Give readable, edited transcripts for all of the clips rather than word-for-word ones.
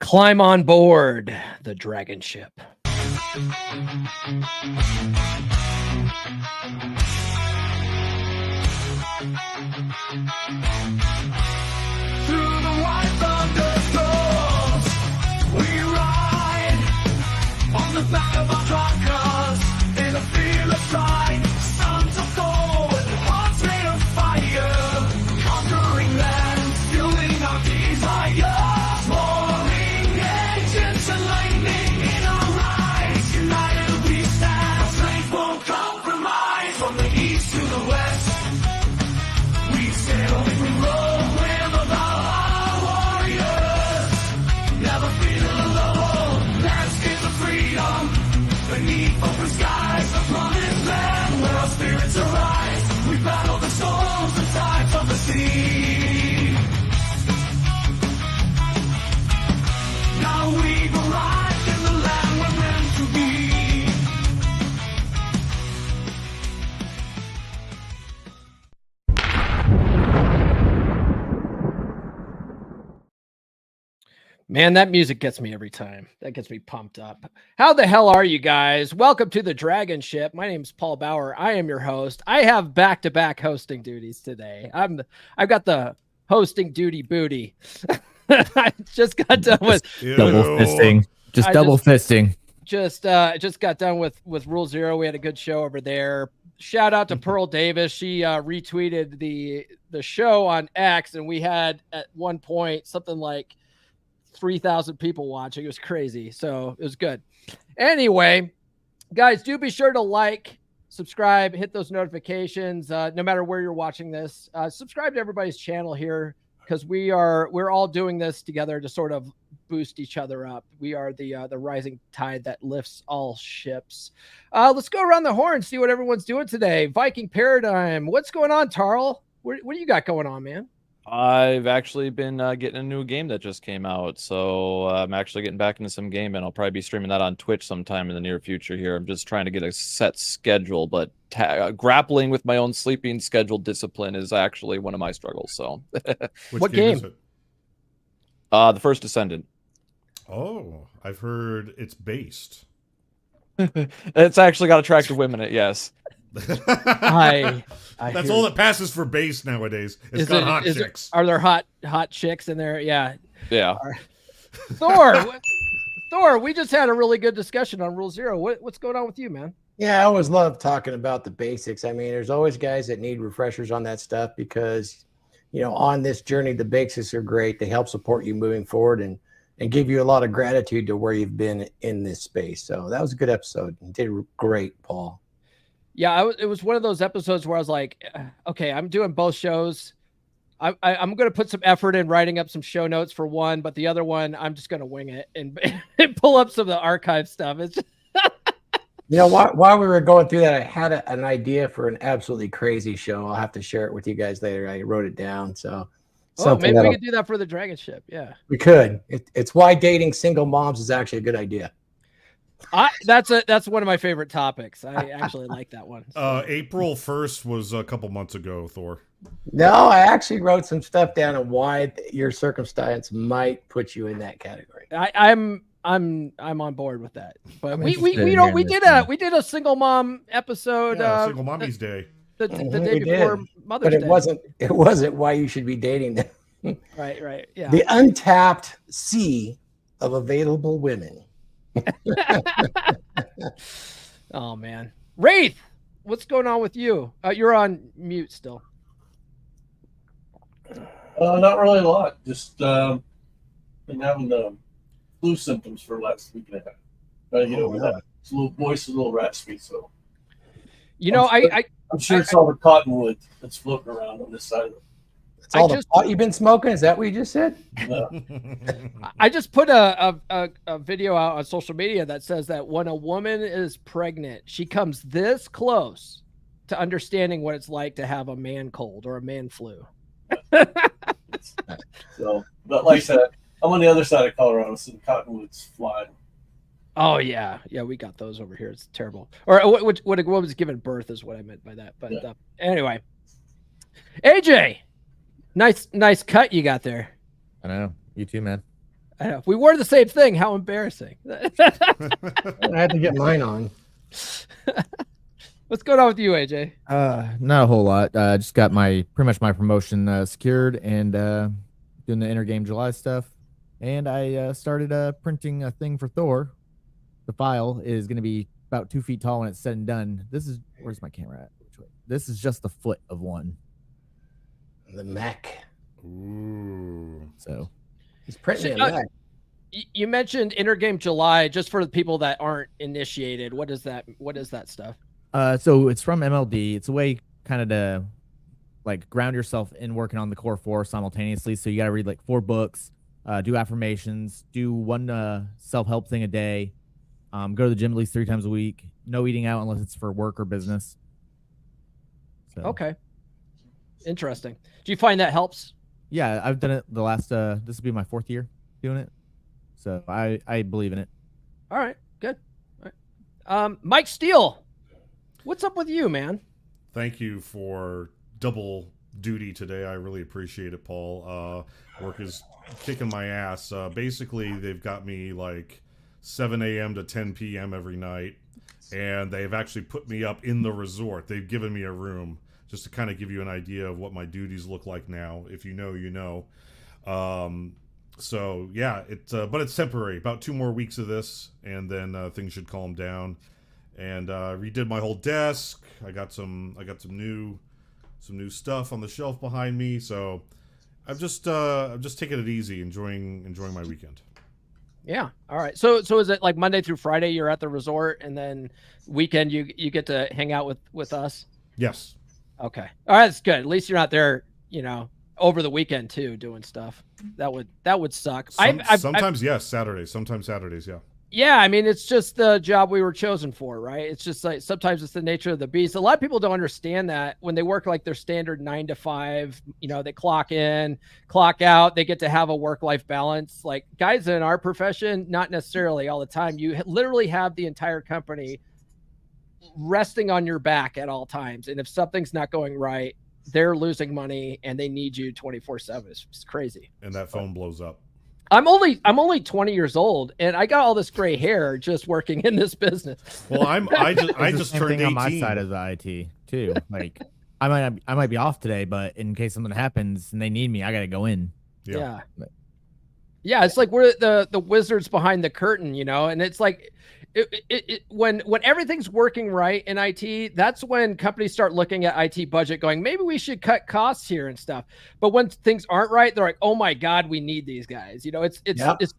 Climb on board the Dragonship. Through the white thunderstorms, we ride on the back of our truckers in a field of strife. Sons of gold, hearts made of fire, conquering lands, fueling our desire. Soaring engines and lightning in our eyes, united we stand. Strength won't compromise. From the east to the west, we sail, we roll. Beneath open skies, the promised land where our spirits arise. We battle the storms and tides of the sea. Now we've arrived in the land we're meant to be. Man, that music gets me every time. That gets me pumped up. How the hell are you guys? Welcome to the Dragonship. My name is Paul Bauer. I am your host. I have back-to-back hosting duties today. I've got the hosting duty booty. I just got done with double fisting. Just got done with Rule Zero. We had a good show over there. Shout out to Pearl Davis. She retweeted the show on X, and we had at one point something like 3,000 people watching. It was crazy. So it was good. Anyway, guys, do be sure to like, subscribe, hit those notifications. No matter where you're watching this, subscribe to everybody's channel here, because we're all doing this together to sort of boost each other up. We are the rising tide that lifts all ships. Let's go around the horn, see what everyone's doing today. Viking Paradigm. What's going on, Tarl? What do you got going on, man? I've actually been getting a new game that just came out, so I'm actually getting back into some game, and I'll probably be streaming that on Twitch sometime in the near future here. I'm just trying to get a set schedule, but grappling with my own sleeping schedule discipline is actually one of my struggles. So, what game is it? The First Descendant. Oh, I've heard it's based. It's actually got attractive women in it, yes. That's all that passes for base nowadays. It's got hot chicks. Are there hot chicks in there? Yeah. Thor, we just had a really good discussion on Rule Zero. What's going on with you, man? Yeah, I always love talking about the basics. I mean, there's always guys that need refreshers on that stuff because, on this journey, the basics are great. They help support you moving forward and give you a lot of gratitude to where you've been in this space. So that was a good episode. You did great, Paul. Yeah, it was one of those episodes where I was like, okay, I'm doing both shows. I'm going to put some effort in writing up some show notes for one, but the other one, I'm just going to wing it and pull up some of the archive stuff. It's just... while we were going through that, I had an idea for an absolutely crazy show. I'll have to share it with you guys later. I wrote it down. So maybe we could do that for the Dragonship. Yeah, we could. It's why dating single moms is actually a good idea. That's one of my favorite topics. I actually like that one. April 1st was a couple months ago, Thor. No, I actually wrote some stuff down on why your circumstance might put you in that category. I'm on board with that. But we did a single mom episode. Single Mommy's Day. The day before Mother's Day. But it wasn't why you should be dating them. Right. Yeah. The untapped sea of available women. Oh man, Wraith, what's going on with you? You're on mute still. Not really a lot. Just been having the flu symptoms for the last week and a half. It's a little voice, a little raspy. So, I'm sure it's all the cottonwood that's floating around on this side of it. All the pot you've been smoking? Is that what you just said? No. I just put a video out on social media that says that when a woman is pregnant, she comes this close to understanding what it's like to have a man cold or a man flu. So, but like I said, I'm on the other side of Colorado, so the cottonwood's flying. Oh yeah, we got those over here. It's terrible. Or what was given birth is what I meant by that. But anyway, AJ. Nice cut you got there. I know. You too, man. I know. If we wore the same thing, how embarrassing. I had to get mine on. What's going on with you, AJ? Not a whole lot. Just got pretty much my promotion secured and doing the Intergame July stuff. And I started printing a thing for Thor. The file is going to be about 2 feet tall when it's said and done. Where's my camera at? Which way? This is just the foot of one. The mech. Ooh. So He's printing a mech. You mentioned Intergame July. Just for the people that aren't initiated, what is that? What is that stuff? So it's from MLD. It's a way kind of to like ground yourself in working on the core 4 simultaneously. So you got to read like 4 books, do affirmations, do 1 self-help thing a day, go to the gym at least 3 times a week, no eating out unless it's for work or business. So, Okay. Interesting. Do you find that helps? Yeah, I've done it the last, this will be my 4th year doing it. So I believe in it. All right. Good. All right. Mike Steele, what's up with you, man? Thank you for double duty today. I really appreciate it, Paul. Work is kicking my ass. Basically, they've got me like 7 a.m. to 10 p.m. every night, and they've actually put me up in the resort. They've given me a room just to kind of give you an idea of what my duties look like now. If you know, you know. So yeah, but it's temporary. About 2 more weeks of this, and then things should calm down. And redid my whole desk. I got some new stuff on the shelf behind me. So I'm just taking it easy, enjoying my weekend. Yeah. All right. So is it like Monday through Friday you're at the resort, and then weekend you get to hang out with us? Yes. Okay. All right. That's good. At least you're not there, over the weekend too, doing stuff. That would suck. Sometimes yes, Saturdays. Sometimes Saturdays, yeah. Yeah, I mean, it's just the job we were chosen for, right? It's just like sometimes it's the nature of the beast. A lot of people don't understand that when they work like their standard 9 to 5, they clock in, clock out, they get to have a work-life balance. Like guys in our profession, not necessarily all the time. You literally have the entire company resting on your back at all times. And if something's not going right, they're losing money and they need you 24/7. It's crazy. And that phone blows up. I'm only 20 years old, and I got all this gray hair just working in this business. Well, I just turned 18. On my side of the IT too. Like I might be off today, but in case something happens and they need me, I gotta go in. Yeah. It's like we're the wizards behind the curtain, and it's like when everything's working right in IT, that's when companies start looking at IT budget going, maybe we should cut costs here and stuff. But when things aren't right, they're like, oh my God, we need these guys. It's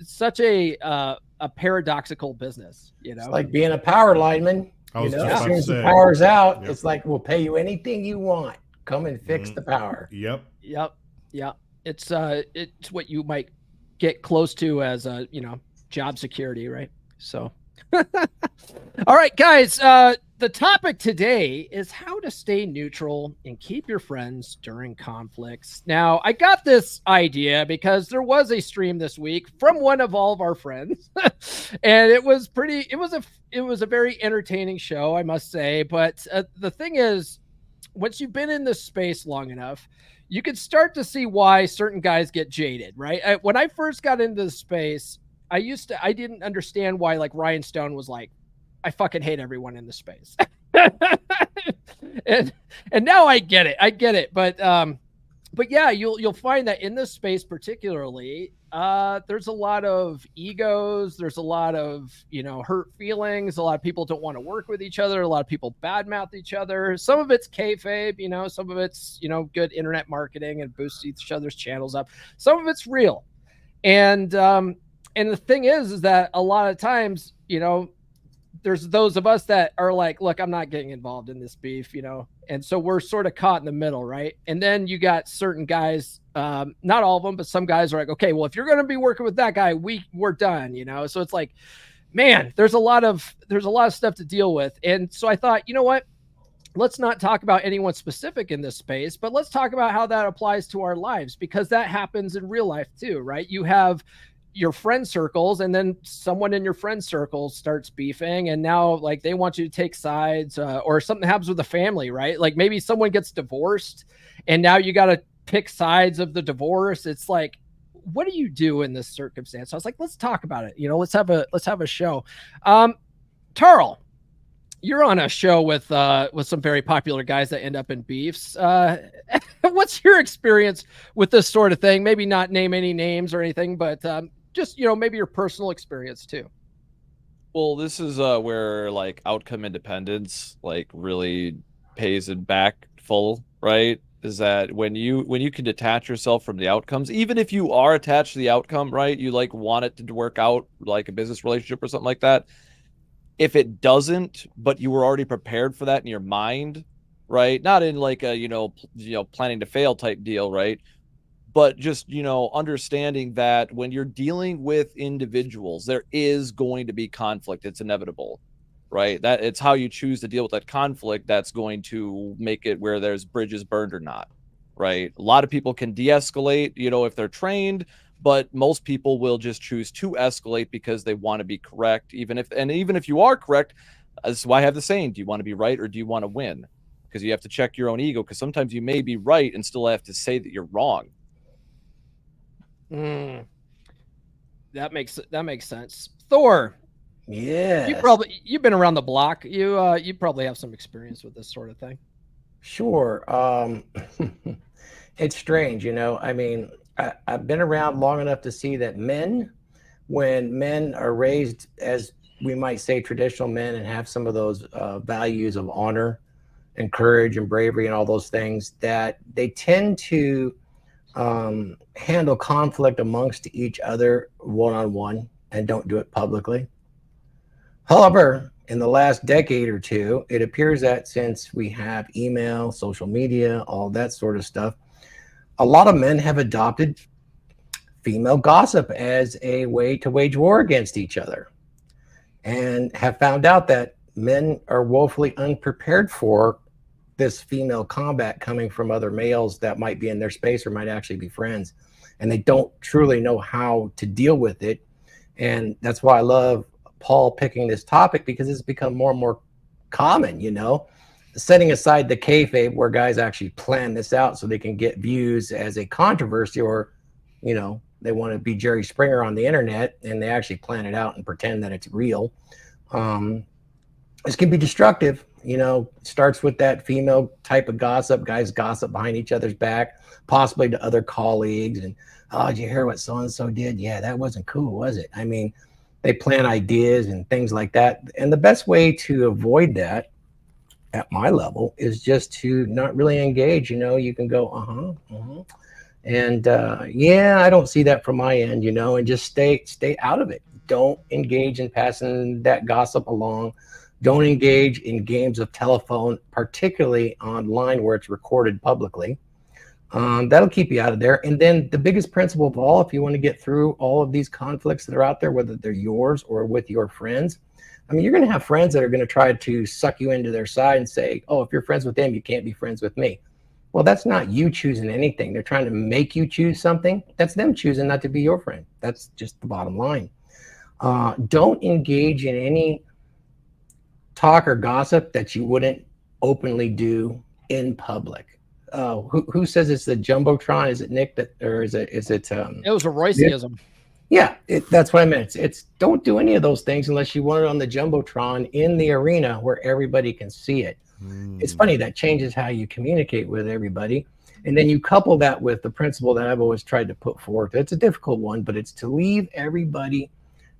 such a paradoxical business, It's like being a power lineman. As soon as the power's out, it's like, we'll pay you anything you want. Come and fix the power. Yep. It's what you might get close to as job security, right? So, all right, guys, the topic today is how to stay neutral and keep your friends during conflicts. Now, I got this idea because there was a stream this week from one of all of our friends, and it was a very entertaining show, I must say. But the thing is, once you've been in this space long enough, you can start to see why certain guys get jaded, right? When I first got into the space, I didn't understand why like Ryan Stone was like, I fucking hate everyone in the space. and now I get it. But yeah, you'll find that in this space particularly, there's a lot of egos. There's a lot of, hurt feelings. A lot of people don't want to work with each other. A lot of people badmouth each other. Some of it's kayfabe, some of it's, good internet marketing and boosts each other's channels up. Some of it's real. And the thing is that a lot of times, there's those of us that are like, look, I'm not getting involved in this beef, and so we're sort of caught in the middle, right? And then you got certain guys, not all of them, but some guys are like, okay, well, if you're going to be working with that guy, we're done, So it's like, man, there's a lot of stuff to deal with. And so I thought, you know what? Let's not talk about anyone specific in this space, but let's talk about how that applies to our lives, because that happens in real life too, right? You have your friend circles, and then someone in your friend circle starts beefing, and now like they want you to take sides, or something happens with the family, right? Like maybe someone gets divorced and now you got to pick sides of the divorce. It's like, what do you do in this circumstance? I was like, let's talk about it. Let's have a show. Tarl, you're on a show with some very popular guys that end up in beefs. What's your experience with this sort of thing? Maybe not name any names or anything, but just maybe your personal experience too. Well, this is where like outcome independence like really pays it back full, right? Is that when you can detach yourself from the outcomes, even if you are attached to the outcome, right? You like want it to work out like a business relationship or something like that. If it doesn't, but you were already prepared for that in your mind, right? Not in like a planning to fail type deal, right? But just understanding that when you're dealing with individuals, there is going to be conflict. It's inevitable, right? That it's how you choose to deal with that conflict that's going to make it where there's bridges burned or not, right? A lot of people can de-escalate, if they're trained, but most people will just choose to escalate because they want to be correct. Even if you are correct, this is why I have the saying, do you want to be right or do you want to win? Because you have to check your own ego, because sometimes you may be right and still have to say that you're wrong. That makes sense. Thor. Yeah. You've been around the block. You probably have some experience with this sort of thing. Sure. It's strange, I mean, I've been around long enough to see that when men are raised as we might say traditional men and have some of those values of honor and courage and bravery and all those things, that they tend to handle conflict amongst each other one-on-one and don't do it publicly. However, in the last decade or two, it appears that since we have email, social media, all that sort of stuff, a lot of men have adopted female gossip as a way to wage war against each other, and have found out that men are woefully unprepared for this female combat coming from other males that might be in their space or might actually be friends, and they don't truly know how to deal with it. And that's why I love Paul picking this topic, because it's become more and more common, setting aside the kayfabe where guys actually plan this out so they can get views as a controversy, or they want to be Jerry Springer on the internet and they actually plan it out and pretend that it's real. This can be destructive. It starts with that female type of gossip. Guys gossip behind each other's back, possibly to other colleagues. And, oh, did you hear what so-and-so did? Yeah, that wasn't cool, was it? I mean, they plan ideas and things like that. And the best way to avoid that at my level is just to not really engage. You can go, and I don't see that from my end, and just stay out of it. Don't engage in passing that gossip along. Don't engage in games of telephone, particularly online where it's recorded publicly. That'll keep you out of there. And then the biggest principle of all, if you want to get through all of these conflicts that are out there, whether they're yours or with your friends, I mean, you're going to have friends that are going to try to suck you into their side and say, oh, if you're friends with them, you can't be friends with me. Well, that's not you choosing anything. They're trying to make you choose something. That's them choosing not to be your friend. That's just the bottom line. Don't engage in any talk or gossip that you wouldn't openly do in public. Who says it's the Jumbotron? Is it Nick or is it? It was a Royceism. Yeah, that's what I meant. It's don't do any of those things unless you want it on the Jumbotron in the arena where everybody can see it. It's funny, that changes how you communicate with everybody. And then you couple that with the principle that I've always tried to put forth. It's a difficult one, but it's to leave everybody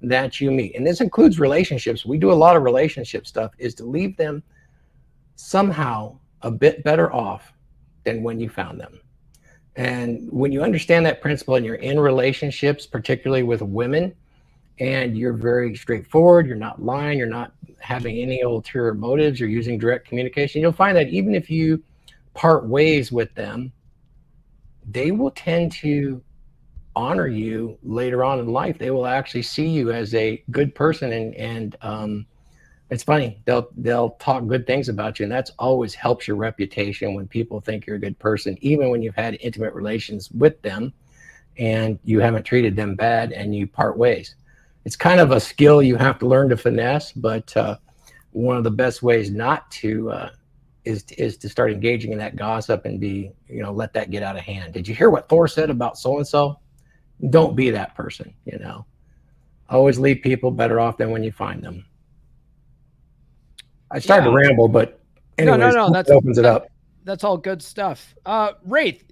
that you meet. And this includes relationships. We do a lot of relationship stuff, is to leave them somehow a bit better off than when you found them. And when you understand that principle and you're in relationships, particularly with women, and you're very straightforward, you're not lying, you're not having any ulterior motives, you're using direct communication, you'll find that even if you part ways with them, they will tend to honor you later on in life. They will actually see you as a good person, and it's funny, they'll talk good things about you, and that's always helps your reputation when people think you're a good person, even when you've had intimate relations with them and you haven't treated them bad and you part ways. It's kind of a skill you have to learn to finesse, but one of the best ways not to is to start engaging in that gossip and let that get out of hand. Did you hear what Thor said about so-and-so? don't be that person, Always leave people better off than when you find them. I started to ramble, but anyways, no, that opens it up. That's all good stuff. Wraith,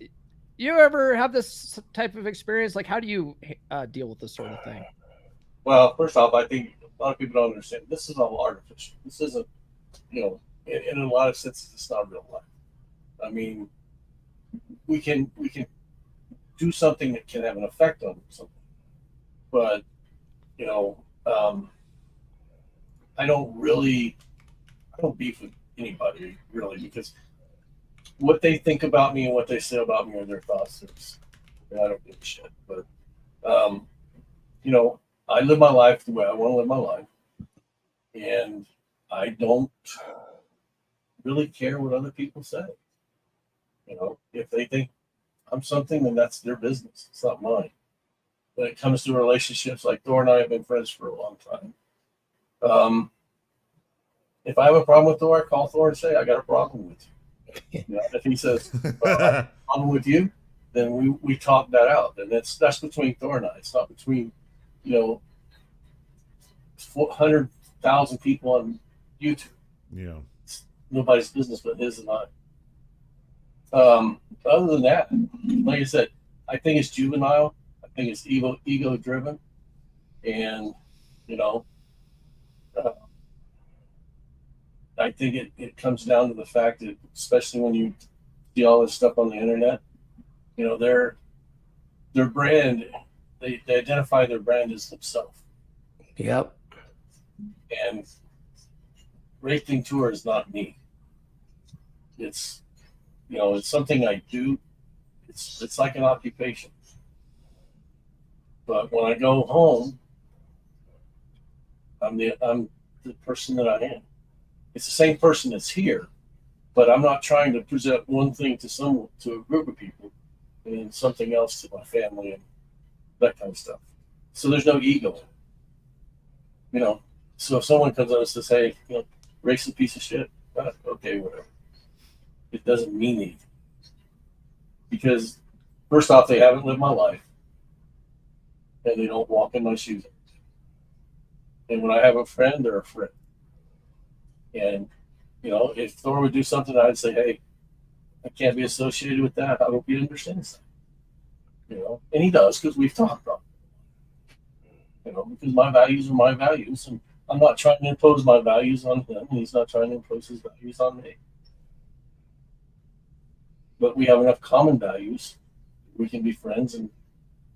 you ever have this type of experience? Like, how do you deal with this sort of thing? Well, first off, I think a lot of people don't understand. This is all artificial. This isn't, in a lot of senses, it's not real life. I mean, we can do something that can have an effect on something, but I don't beef with anybody really, because what they think about me and what they say about me are their thoughts. I don't give a shit. But I live my life the way I want to live my life, and I don't really care what other people say. If they think I'm something, then that's their business. It's not mine. When it comes to relationships, like Thor and I have been friends for a long time. If I have a problem with Thor, I call Thor and say, I got a problem with you. If he says, I have a problem with you, then we talk that out. And that's between Thor and I. It's not between, 400,000 people on YouTube. Yeah. It's nobody's business but his and I. Other than that, like I said, I think it's juvenile. I think it's ego driven. And, I think it comes down to the fact that, especially when you see all this stuff on the internet, their brand, they identify their brand as themselves. Yep. And Racing Tour is not me. It's it's something I do. It's like an occupation. But when I go home, I'm the person that I am. It's the same person that's here, but I'm not trying to present one thing to a group of people and something else to my family and that kind of stuff. So there's no ego in it. So if someone comes on and says, hey, racing piece of shit, okay, whatever. It doesn't mean anything. Because first off, they haven't lived my life, and they don't walk in my shoes. And when I have a friend, they're a friend. And, if Thor would do something, I'd say, hey, I can't be associated with that. I hope he understands that. And he does, because we've talked about it. Because my values are my values, and I'm not trying to impose my values on him, and he's not trying to impose his values on me. But we have enough common values. We can be friends and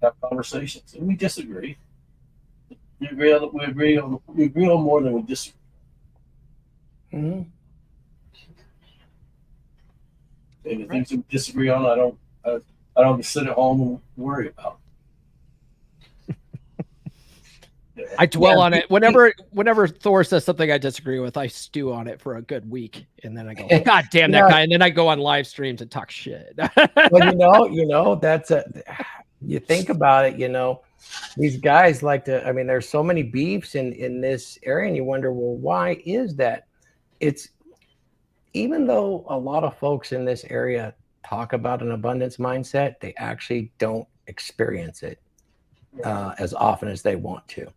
have conversations. And we disagree. We agree on more than we disagree. Mm-hmm. And the things we disagree on, I don't sit at home and worry about. I dwell on it. Whenever Thor says something I disagree with, I stew on it for a good week, and then I go, God damn that guy, and then I go on live streams and talk shit. Well, that's you think about it, these guys like to, there's so many beefs in this area, and you wonder, well, why is that? It's, even though a lot of folks in this area talk about an abundance mindset, they actually don't experience it as often as they want to.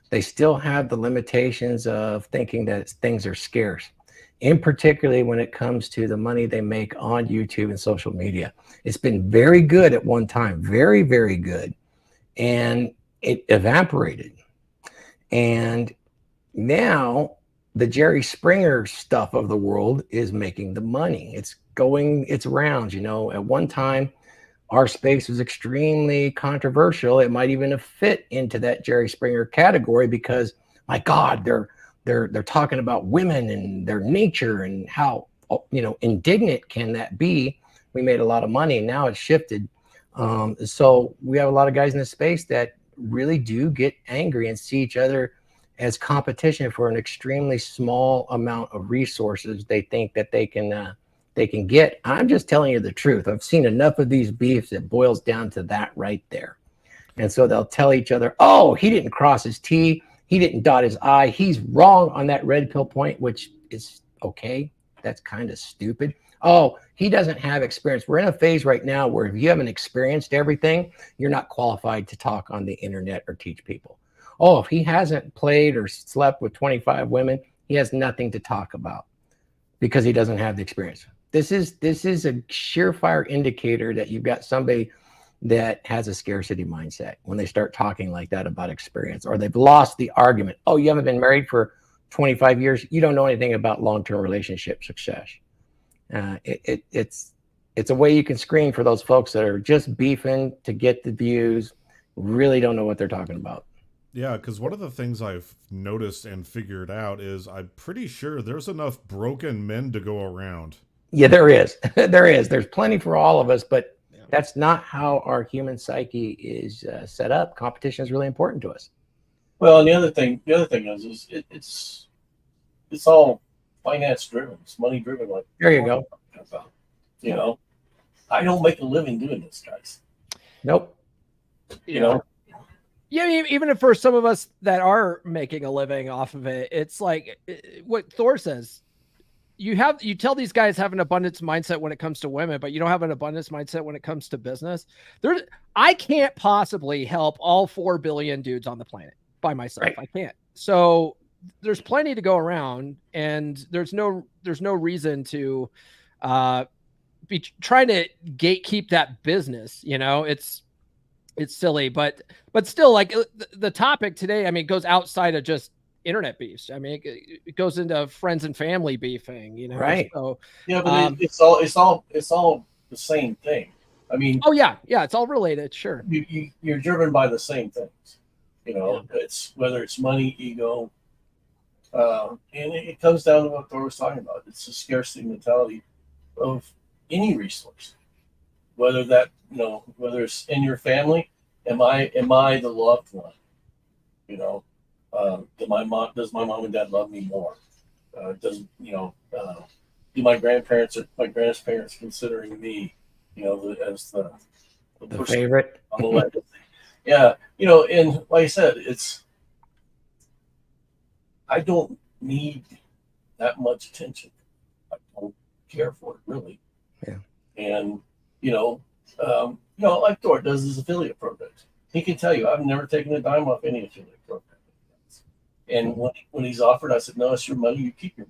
They still have the limitations of thinking that things are scarce, in particularly when it comes to the money they make on YouTube and social media. It's been very good at one time, very, very good. And it evaporated. And now the Jerry Springer stuff of the world is making the money. It's going its rounds. At one time, our space was extremely controversial. It might even have fit into that Jerry Springer category because, my God, they're talking about women and their nature and how indignant can that be. We made a lot of money, and now it's shifted. So we have a lot of guys in this space that really do get angry and see each other as competition for an extremely small amount of resources they think that they can get. I'm just telling you the truth. I've seen enough of these beefs that boils down to that right there. And so they'll tell each other, oh, he didn't cross his T, he didn't dot his I, he's wrong on that red pill point, which is okay. That's kind of stupid. Oh, he doesn't have experience. We're in a phase right now where if you haven't experienced everything, you're not qualified to talk on the internet or teach people. Oh, if he hasn't played or slept with 25 women, he has nothing to talk about because he doesn't have the experience. This is a surefire indicator that you've got somebody that has a scarcity mindset when they start talking like that about experience, or they've lost the argument. Oh, you haven't been married for 25 years. You don't know anything about long-term relationship success. It's a way you can screen for those folks that are just beefing to get the views, really don't know what they're talking about. Yeah, because one of the things I've noticed and figured out is I'm pretty sure there's enough broken men to go around. Yeah, there is. There's plenty for all of us, but that's not how our human psyche is set up. Competition is really important to us. Well, and the other thing is it's all finance driven. It's money driven. Like there you go. You know, I don't make a living doing this, guys. Nope. You know. Yeah, even if for some of us that are making a living off of it, it's like what Thor says. You tell these guys have an abundance mindset when it comes to women, but you don't have an abundance mindset when it comes to business. I can't possibly help all 4 billion dudes on the planet by myself. Right. I can't. So there's plenty to go around, and there's no reason to be trying to gatekeep that business. You know, it's silly, but still, like the topic today, I mean, it goes outside of just internet beefs. I mean, it goes into friends and family beefing, you know. Right. So yeah, but it's all the same thing. I mean, oh yeah, it's all related. Sure, you're driven by the same things. You know, it's whether it's money, ego, and it comes down to what Thor was talking about. It's a scarcity mentality of any resource, whether it's in your family. Am I the loved one? You know. Does my mom and dad love me more? Do my grandparents considering me, as the favorite on the legacy? Yeah, and like I said, I don't need that much attention. I don't care for it really. Yeah. And like Thor does his affiliate programs. He can tell you, I've never taken a dime off any affiliate program. And when he's offered, I said, no, it's your money. You keep your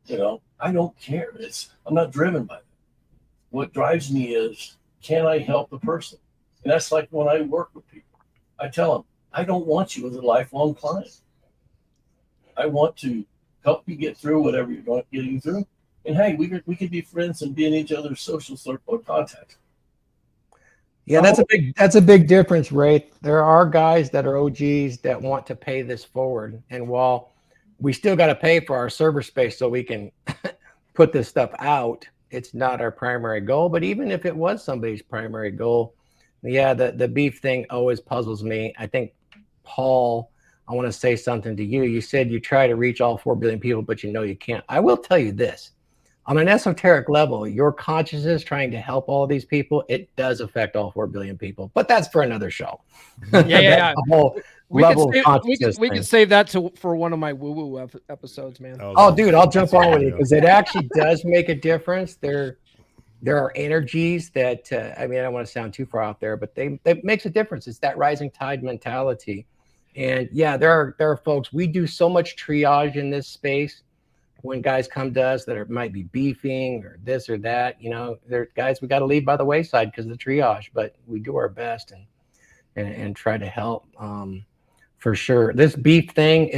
money. I don't care. I'm not driven by that. What drives me is, can I help the person? And that's like when I work with people. I tell them, I don't want you as a lifelong client. I want to help you get through whatever you're getting through. And hey, we could be friends and be in each other's social circle of contact. Yeah, that's a big difference, Ray. There are guys that are OGs that want to pay this forward. And while we still got to pay for our server space so we can put this stuff out, it's not our primary goal. But even if it was somebody's primary goal, yeah, the beef thing always puzzles me. I think, Paul, I want to say something to you. You said you try to reach all 4 billion people, but you can't. I will tell you this. On an esoteric level, your consciousness trying to help all of these people, it does affect all 4 billion people. But that's for another show. Yeah. We can save that for one of my woo-woo episodes, man. Oh, dude, I'll jump on with you because it actually does make a difference. There are energies that, I don't want to sound too far out there, but that makes a difference. It's that rising tide mentality. And yeah, there are folks, we do so much triage in this space. When guys come to us that might be beefing or this or that, they're guys we got to leave by the wayside because of the triage, but we do our best and try to help for sure. This beef thing,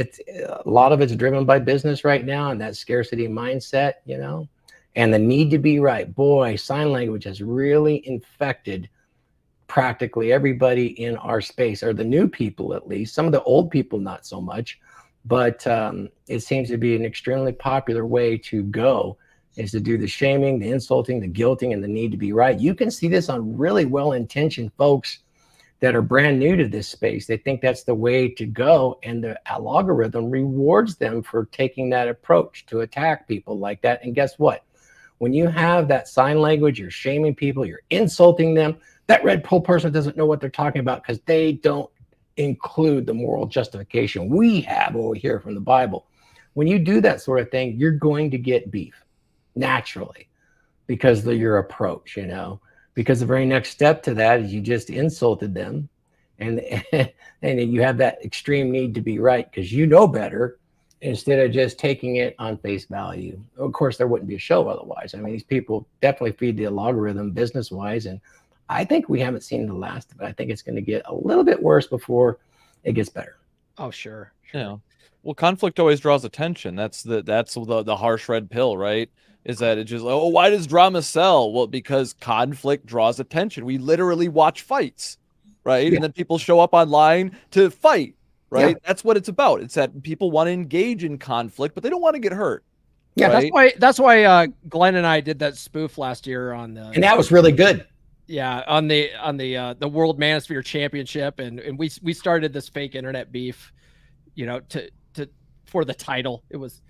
a lot of it's driven by business right now and that scarcity mindset, and the need to be right. Boy, sign language has really infected practically everybody in our space, or the new people at least. Some of the old people, not so much. But it seems to be an extremely popular way to go, is to do the shaming, the insulting, the guilting, and the need to be right. You can see this on really well-intentioned folks that are brand new to this space. They think that's the way to go, and the algorithm rewards them for taking that approach to attack people like that. And guess what? When you have that sign language, you're shaming people, you're insulting them. That red pill person doesn't know what they're talking about because they don't include the moral justification we have over here from the Bible. When you do that sort of thing, you're going to get beef. naturally because of your approach, you know, because the very next step to that is you just insulted them, and and you have that extreme need to be right because you know better, instead of just taking it on face value. Of course, there wouldn't be a show otherwise. I mean, these people definitely feed the logarithm business wise, and I think we haven't seen the last of it. I think it's going to get a little bit worse before it gets better. Oh, sure. Yeah. Well, conflict always draws attention. That's the harsh red pill, right? Is that it just, oh, why does drama sell? Well, because conflict draws attention. We literally watch fights, right? Yeah. And then people show up online to fight, right? Yeah. That's what it's about. It's that people want to engage in conflict, but they don't want to get hurt. Yeah. Right? That's why Glenn and I did that spoof last year on the, And that was really good. yeah, on the World Manosphere Championship, and we started this fake internet beef, you know, to for the title. It was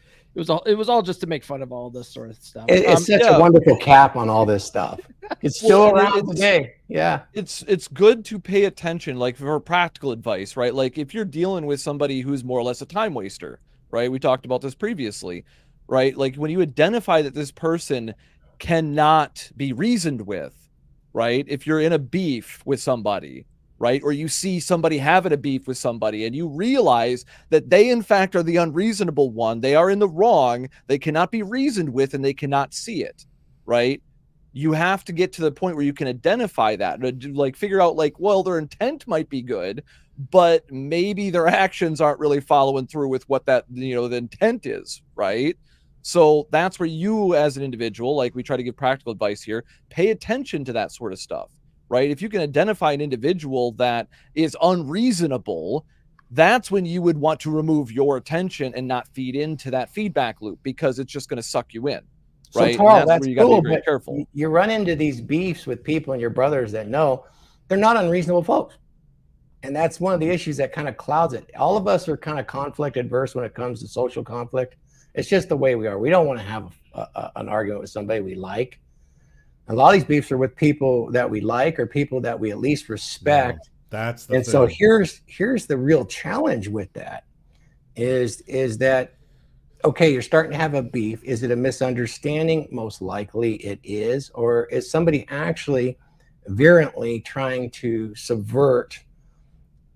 all just to make fun of all this sort of stuff. It's such a wonderful cap on all this stuff. It's still around today. Yeah. It's good to pay attention, like for practical advice, right? Like if you're dealing with somebody who's more or less a time waster, right? We talked about this previously, right? Like when you identify that this person cannot be reasoned with, right? If you're in a beef with somebody, right? Or you see somebody having a beef with somebody and you realize that they in fact are the unreasonable one, they are in the wrong, they cannot be reasoned with, and they cannot see it, right? You have to get to the point where you can identify that, like figure out like, well, their intent might be good, but maybe their actions aren't really following through with what that, you know, the intent is, right? So that's where you as an individual, like we try to give practical advice here, pay attention to that sort of stuff, right? If you can identify an individual that is unreasonable, that's when you would want to remove your attention and not feed into that feedback loop, because it's just going to suck you in, right? So, Carl, and that's where you got to cool, be very but careful. you run into these beefs with people and your brothers that know they're not unreasonable folks. And that's one of the issues that kind of clouds it. All of us are kind of conflict adverse when it comes to social conflict. It's just the way we are. We don't want to have an argument with somebody we like. A lot of these beefs are with people that we like or people that we at least respect. Yeah, that's the and thing. So here's the real challenge with that is that, okay, you're starting to have a beef. Is it a misunderstanding? Most likely it is. Or is somebody actually virulently trying to subvert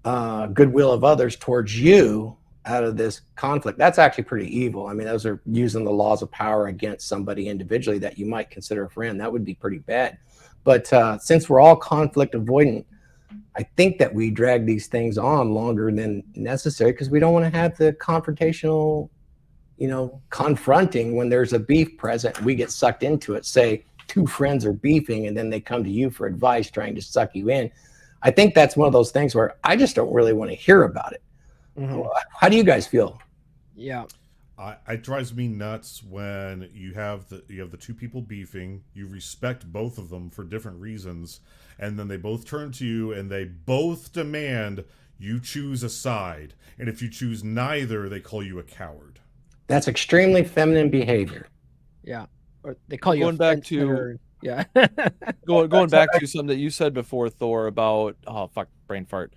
goodwill of others towards you out of this conflict? That's actually pretty evil. I mean, those are using the laws of power against somebody individually that you might consider a friend. That would be pretty bad. But since we're all conflict avoidant, I think that we drag these things on longer than necessary because we don't want to have the confrontational, you know, confronting when there's a beef present. We get sucked into it. Say two friends are beefing and then they come to you for advice trying to suck you in. I think that's one of those things where I just don't really want to hear about it. Mm-hmm. How do you guys feel? Yeah. It drives me nuts when you have the two people beefing. You respect both of them for different reasons, and then they both turn to you and they both demand you choose a side. And if you choose neither, they call you a coward. That's extremely feminine behavior. Yeah. Or they call you going back to yeah. going back to something that you said before, Thor, about brain fart.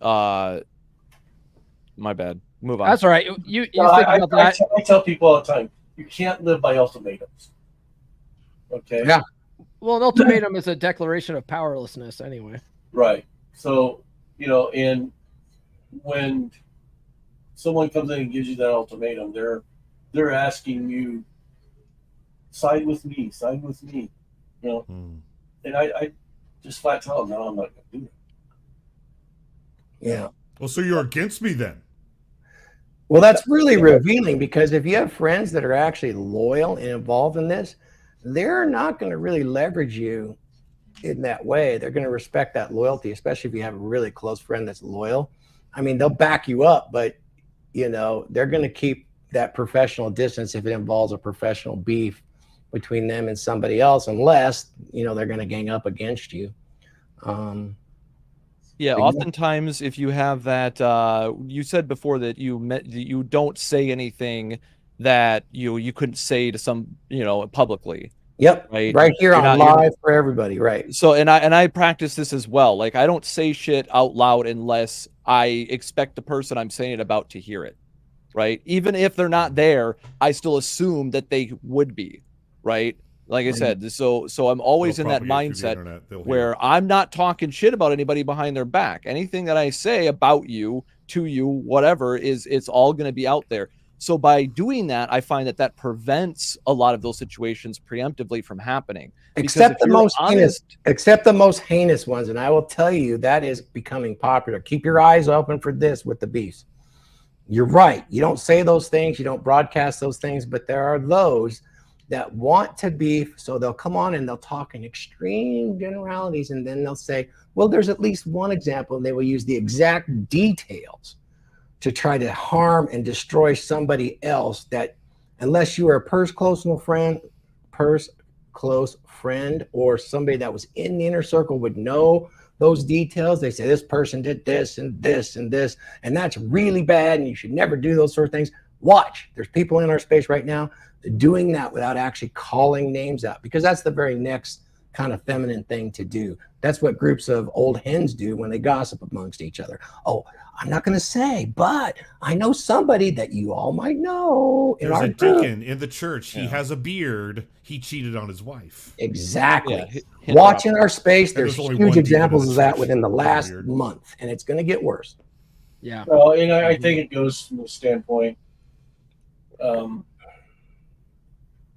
My bad. Move on. That's all right. You think about that. I tell people all the time, you can't live by ultimatums. Okay. Yeah. Well, an ultimatum is a declaration of powerlessness, anyway. Right. So, you know, and when someone comes in and gives you that ultimatum, they're asking you, side with me, you know. And I just flat tell them, no, I'm not going to do it. Yeah. Well, so you're against me then? Well, that's really revealing, because if you have friends that are actually loyal and involved in this, they're not going to really leverage you in that way. They're going to respect that loyalty, especially if you have a really close friend that's loyal. I mean, they'll back you up, but, you know, they're going to keep that professional distance if it involves a professional beef between them and somebody else, unless, you know, they're going to gang up against you. Yeah, oftentimes if you have that, you said before that you don't say anything that you couldn't say to some, you know, publicly. Yep. Right here on live for everybody. Right. So, and I practice this as well. Like, I don't say shit out loud unless I expect the person I'm saying it about to hear it. right? Even if they're not there, I still assume that they would be, right? Like I said, so I'm always They'll in that propagate through the mindset internet. They'll hear where it. I'm not talking shit about anybody behind their back. Anything that I say about you, to you, whatever, it's all going to be out there. So by doing that, I find that prevents a lot of those situations preemptively from happening. Except the most heinous ones, and I will tell you that is becoming popular. Keep your eyes open for this with the beefs. You're right. You don't say those things, you don't broadcast those things, but there are those that want to beef, so they'll come on and they'll talk in extreme generalities, and then they'll say, well, there's at least one example, and they will use the exact details to try to harm and destroy somebody else that, unless you are a close friend or somebody that was in the inner circle, would know those details. They say this person did this and this and this, and that's really bad, and you should never do those sort of things. Watch, there's people in our space right now doing that without actually calling names out, because that's the very next kind of feminine thing to do. That's what groups of old hens do when they gossip amongst each other. Oh, I'm not going to say, but I know somebody that you all might know. There's a deacon in the church. He has a beard. He cheated on his wife. Exactly. Watch in our space. There's huge examples of that within the last Weird. month, and it's going to get worse. Yeah. Well, and I think it goes from the standpoint,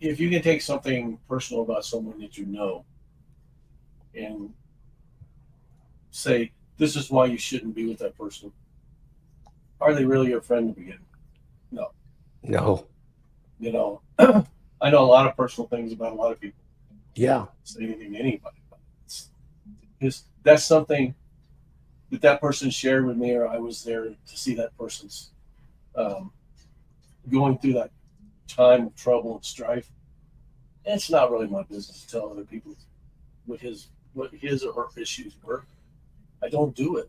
if you can take something personal about someone that you know and say, this is why you shouldn't be with that person, are they really your friend to begin? No. No. You know, I know a lot of personal things about a lot of people. Yeah. Say anything to anybody. Because that's something that person shared with me, or I was there to see that person's going through that time of trouble and strife. And it's not really my business to tell other people what his or her issues were. I don't do it.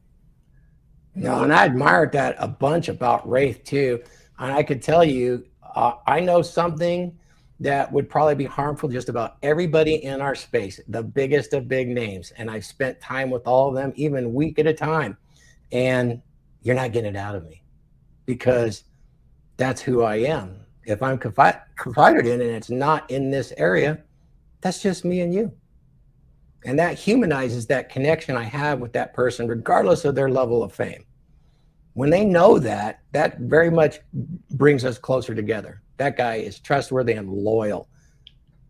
No, and I admired that a bunch about Wraith too. And I could tell you, I know something that would probably be harmful to just about everybody in our space, the biggest of big names. And I've spent time with all of them, even a week at a time. And you're not getting it out of me, because that's who I am. If I'm confided in and it's not in this area, that's just me and you. And that humanizes that connection I have with that person, regardless of their level of fame. When they know that, that very much brings us closer together. That guy is trustworthy and loyal.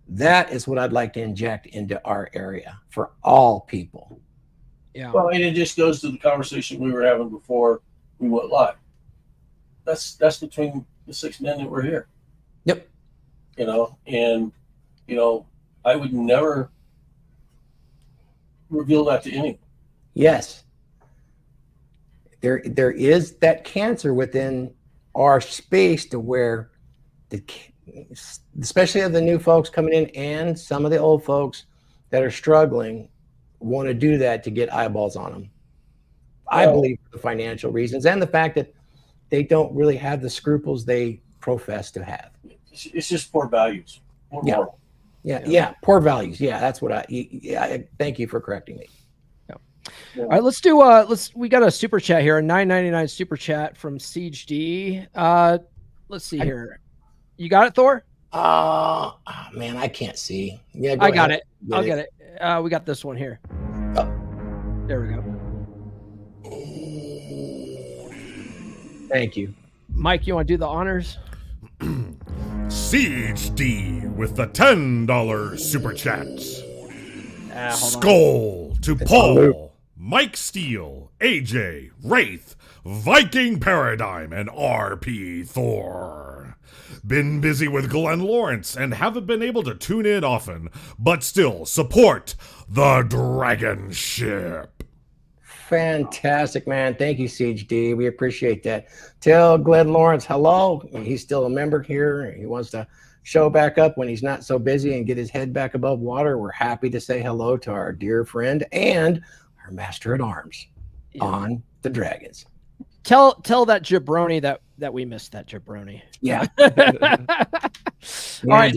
That is what I'd like to inject into our area for all people. Yeah. Well, and it just goes to the conversation we were having before we went live. That's between the 6 men that were here. Yep. You know, and you know, I would never reveal that to anyone. Yes. There is that cancer within our space to where especially of the new folks coming in and some of the old folks that are struggling want to do that to get eyeballs on them. I believe for the financial reasons and the fact that they don't really have the scruples they profess to have. It's just poor values. Poor moral. Yeah. Poor values. Yeah, that's what I thank you for correcting me. All right, let's do we got a super chat here, a $9.99 super chat from Siege D. Let's see here. You got it, Thor? Man, I can't see. Yeah, I got it. I'll get it. We got this one here. Oh. There we go. Thank you. Mike, you want to do the honors? Siege D with the $10 super chat. Hold Skull to Paul, Mike Steele, AJ, Wraith, Viking Paradigm, and RP Thor. Been busy with Glenn Lawrence and haven't been able to tune in often, but still support the Dragonship. Fantastic, man. Thank you, Siege D. We appreciate that. Tell Glenn Lawrence hello. He's still a member here. He wants to show back up when he's not so busy and get his head back above water. We're happy to say hello to our dear friend and our master at arms on the Dragons. Tell that jabroni that we missed that jabroni. Yeah. All right,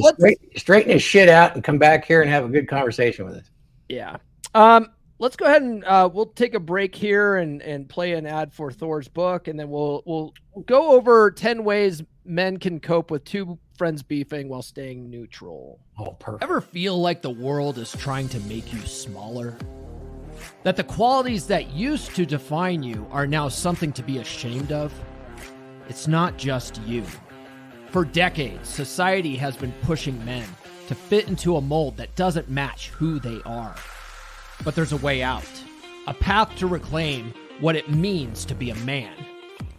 straighten his shit out and come back here and have a good conversation with us. Yeah. let's go ahead and we'll take a break here and play an ad for Thor's book, and then we'll go over 10 ways men can cope with two friends beefing while staying neutral. Oh, perfect. Ever feel like the world is trying to make you smaller? That the qualities that used to define you are now something to be ashamed of? It's not just you. For decades, society has been pushing men to fit into a mold that doesn't match who they are. But there's a way out, a path to reclaim what it means to be a man.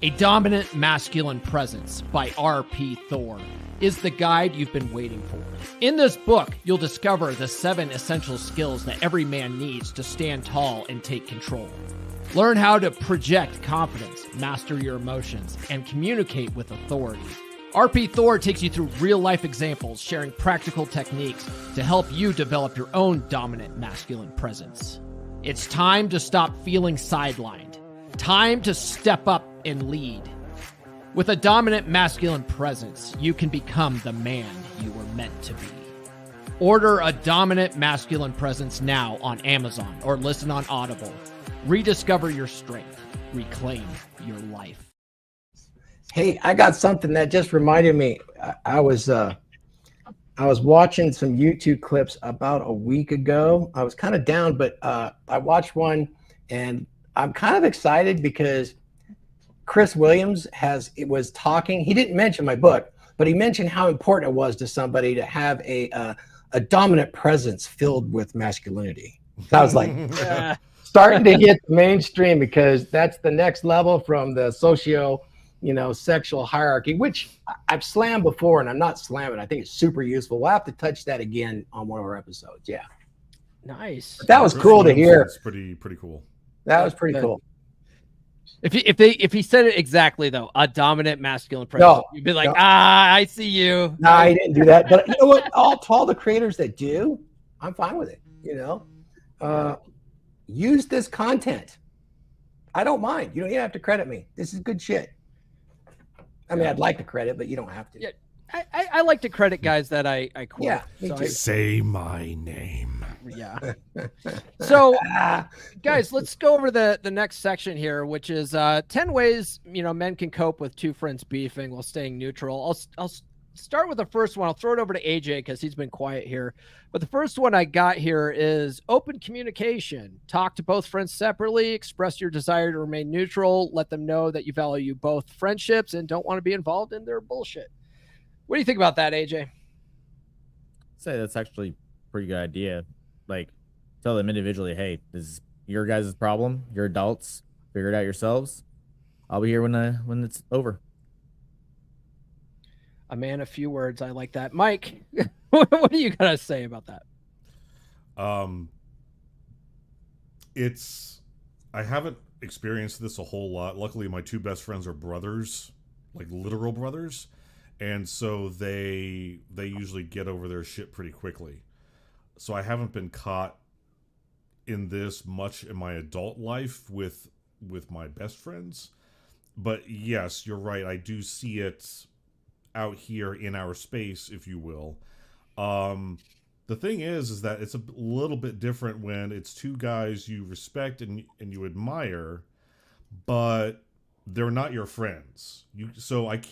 A Dominant Masculine Presence by R.P. Thor is the guide you've been waiting for. In this book, you'll discover the 7 essential skills that every man needs to stand tall and take control. Learn how to project confidence, master your emotions, and communicate with authority. RP Thor takes you through real-life examples, sharing practical techniques to help you develop your own dominant masculine presence. It's time to stop feeling sidelined. Time to step up and lead. With a dominant masculine presence, you can become the man you were meant to be. Order a Dominant Masculine Presence now on Amazon or listen on Audible. Rediscover your strength. Reclaim your life. Hey, I got something that just reminded me. I was watching some YouTube clips about a week ago. I was kind of down, but I watched one, and I'm kind of excited because Chris Williams was talking. He didn't mention my book, but he mentioned how important it was to somebody to have a dominant presence filled with masculinity. So I was like, starting to hit the mainstream, because that's the next level from the sexual hierarchy, which I've slammed before, and I'm not slamming. I think it's super useful. We'll have to touch that again on one of our episodes. Yeah. Nice. But that was cool to hear. It's pretty cool. That was pretty cool. If he said it exactly though, a dominant masculine presence, you'd be like, I see you. No, I didn't do that. But you know what? To all the creators that do, I'm fine with it. Use this content. I don't mind. You don't even have to credit me. This is good shit. I mean, I'd like to credit, but you don't have to. Yeah, I like to credit guys that I quote. Yeah, me too. Say my name. Yeah. So, guys, let's go over the next section here, which is 10 ways men can cope with two friends beefing while staying neutral. I'll start with the first one. I'll throw it over to AJ because he's been quiet here. But the first one I got here is open communication. Talk to both friends separately. Express your desire to remain neutral. Let them know that you value both friendships and don't want to be involved in their bullshit. What do you think about that, AJ? I'd say that's actually a pretty good idea. Like, tell them individually, hey, this is your guys' problem. You're adults. Figure it out yourselves. I'll be here when it's over. A man, a few words. I like that. Mike, what do you got to say about that? I haven't experienced this a whole lot. Luckily, my two best friends are brothers, like literal brothers. And so they usually get over their shit pretty quickly. So I haven't been caught in this much in my adult life with my best friends. But yes, you're right. I do see it out here in our space, if you will. The thing is that it's a little bit different when it's two guys you respect and you admire, but they're not your friends. So like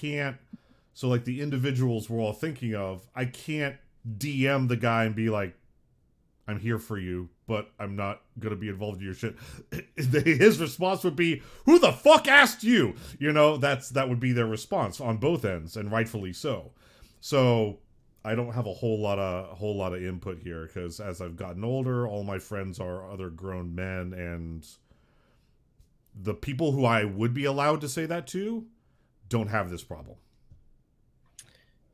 the individuals we're all thinking of, I can't DM the guy and be like, I'm here for you, but I'm not going to be involved in your shit. His response would be, who the fuck asked you? That would be their response on both ends, and rightfully so. So I don't have a whole lot of input here, because as I've gotten older, all my friends are other grown men, and the people who I would be allowed to say that to don't have this problem.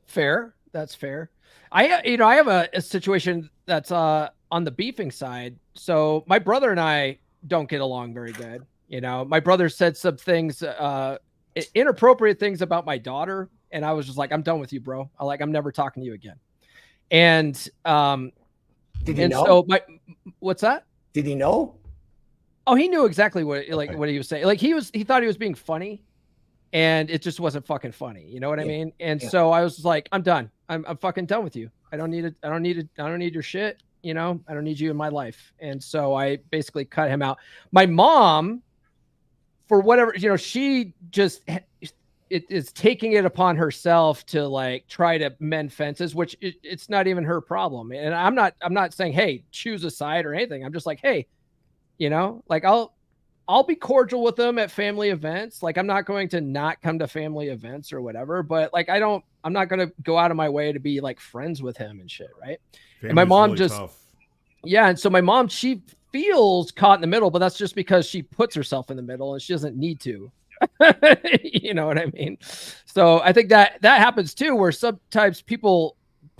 Fair. That's fair. I have a situation that's on the beefing side. So my brother and I don't get along very good. My brother said some things, inappropriate things about my daughter, and I was just like, I'm done with you, bro. I'm never talking to you again. And did he know? So what's that? Did he know? Oh, he knew exactly what he was saying. Like he thought he was being funny, and it just wasn't fucking funny. You know what I mean? And so I was just like, I'm done. I'm fucking done with you. I don't need your shit. you know, I don't need you in my life. And so I basically cut him out. My mom, for whatever, you know, she just is taking it upon herself to like try to mend fences, which it's not even her problem. And I'm not saying, hey, choose a side or anything. I'm just like, hey, you know, like I'll be cordial with them at family events. Like I'm not going to not come to family events or whatever, but like I'm not going to go out of my way to be like friends with him and shit. Right. Family's and my mom really just, tough. yeah. And so my mom, she feels caught in the middle, but that's just because she puts herself in the middle and she doesn't need to. You know what I mean? So I think that happens too, where sometimes people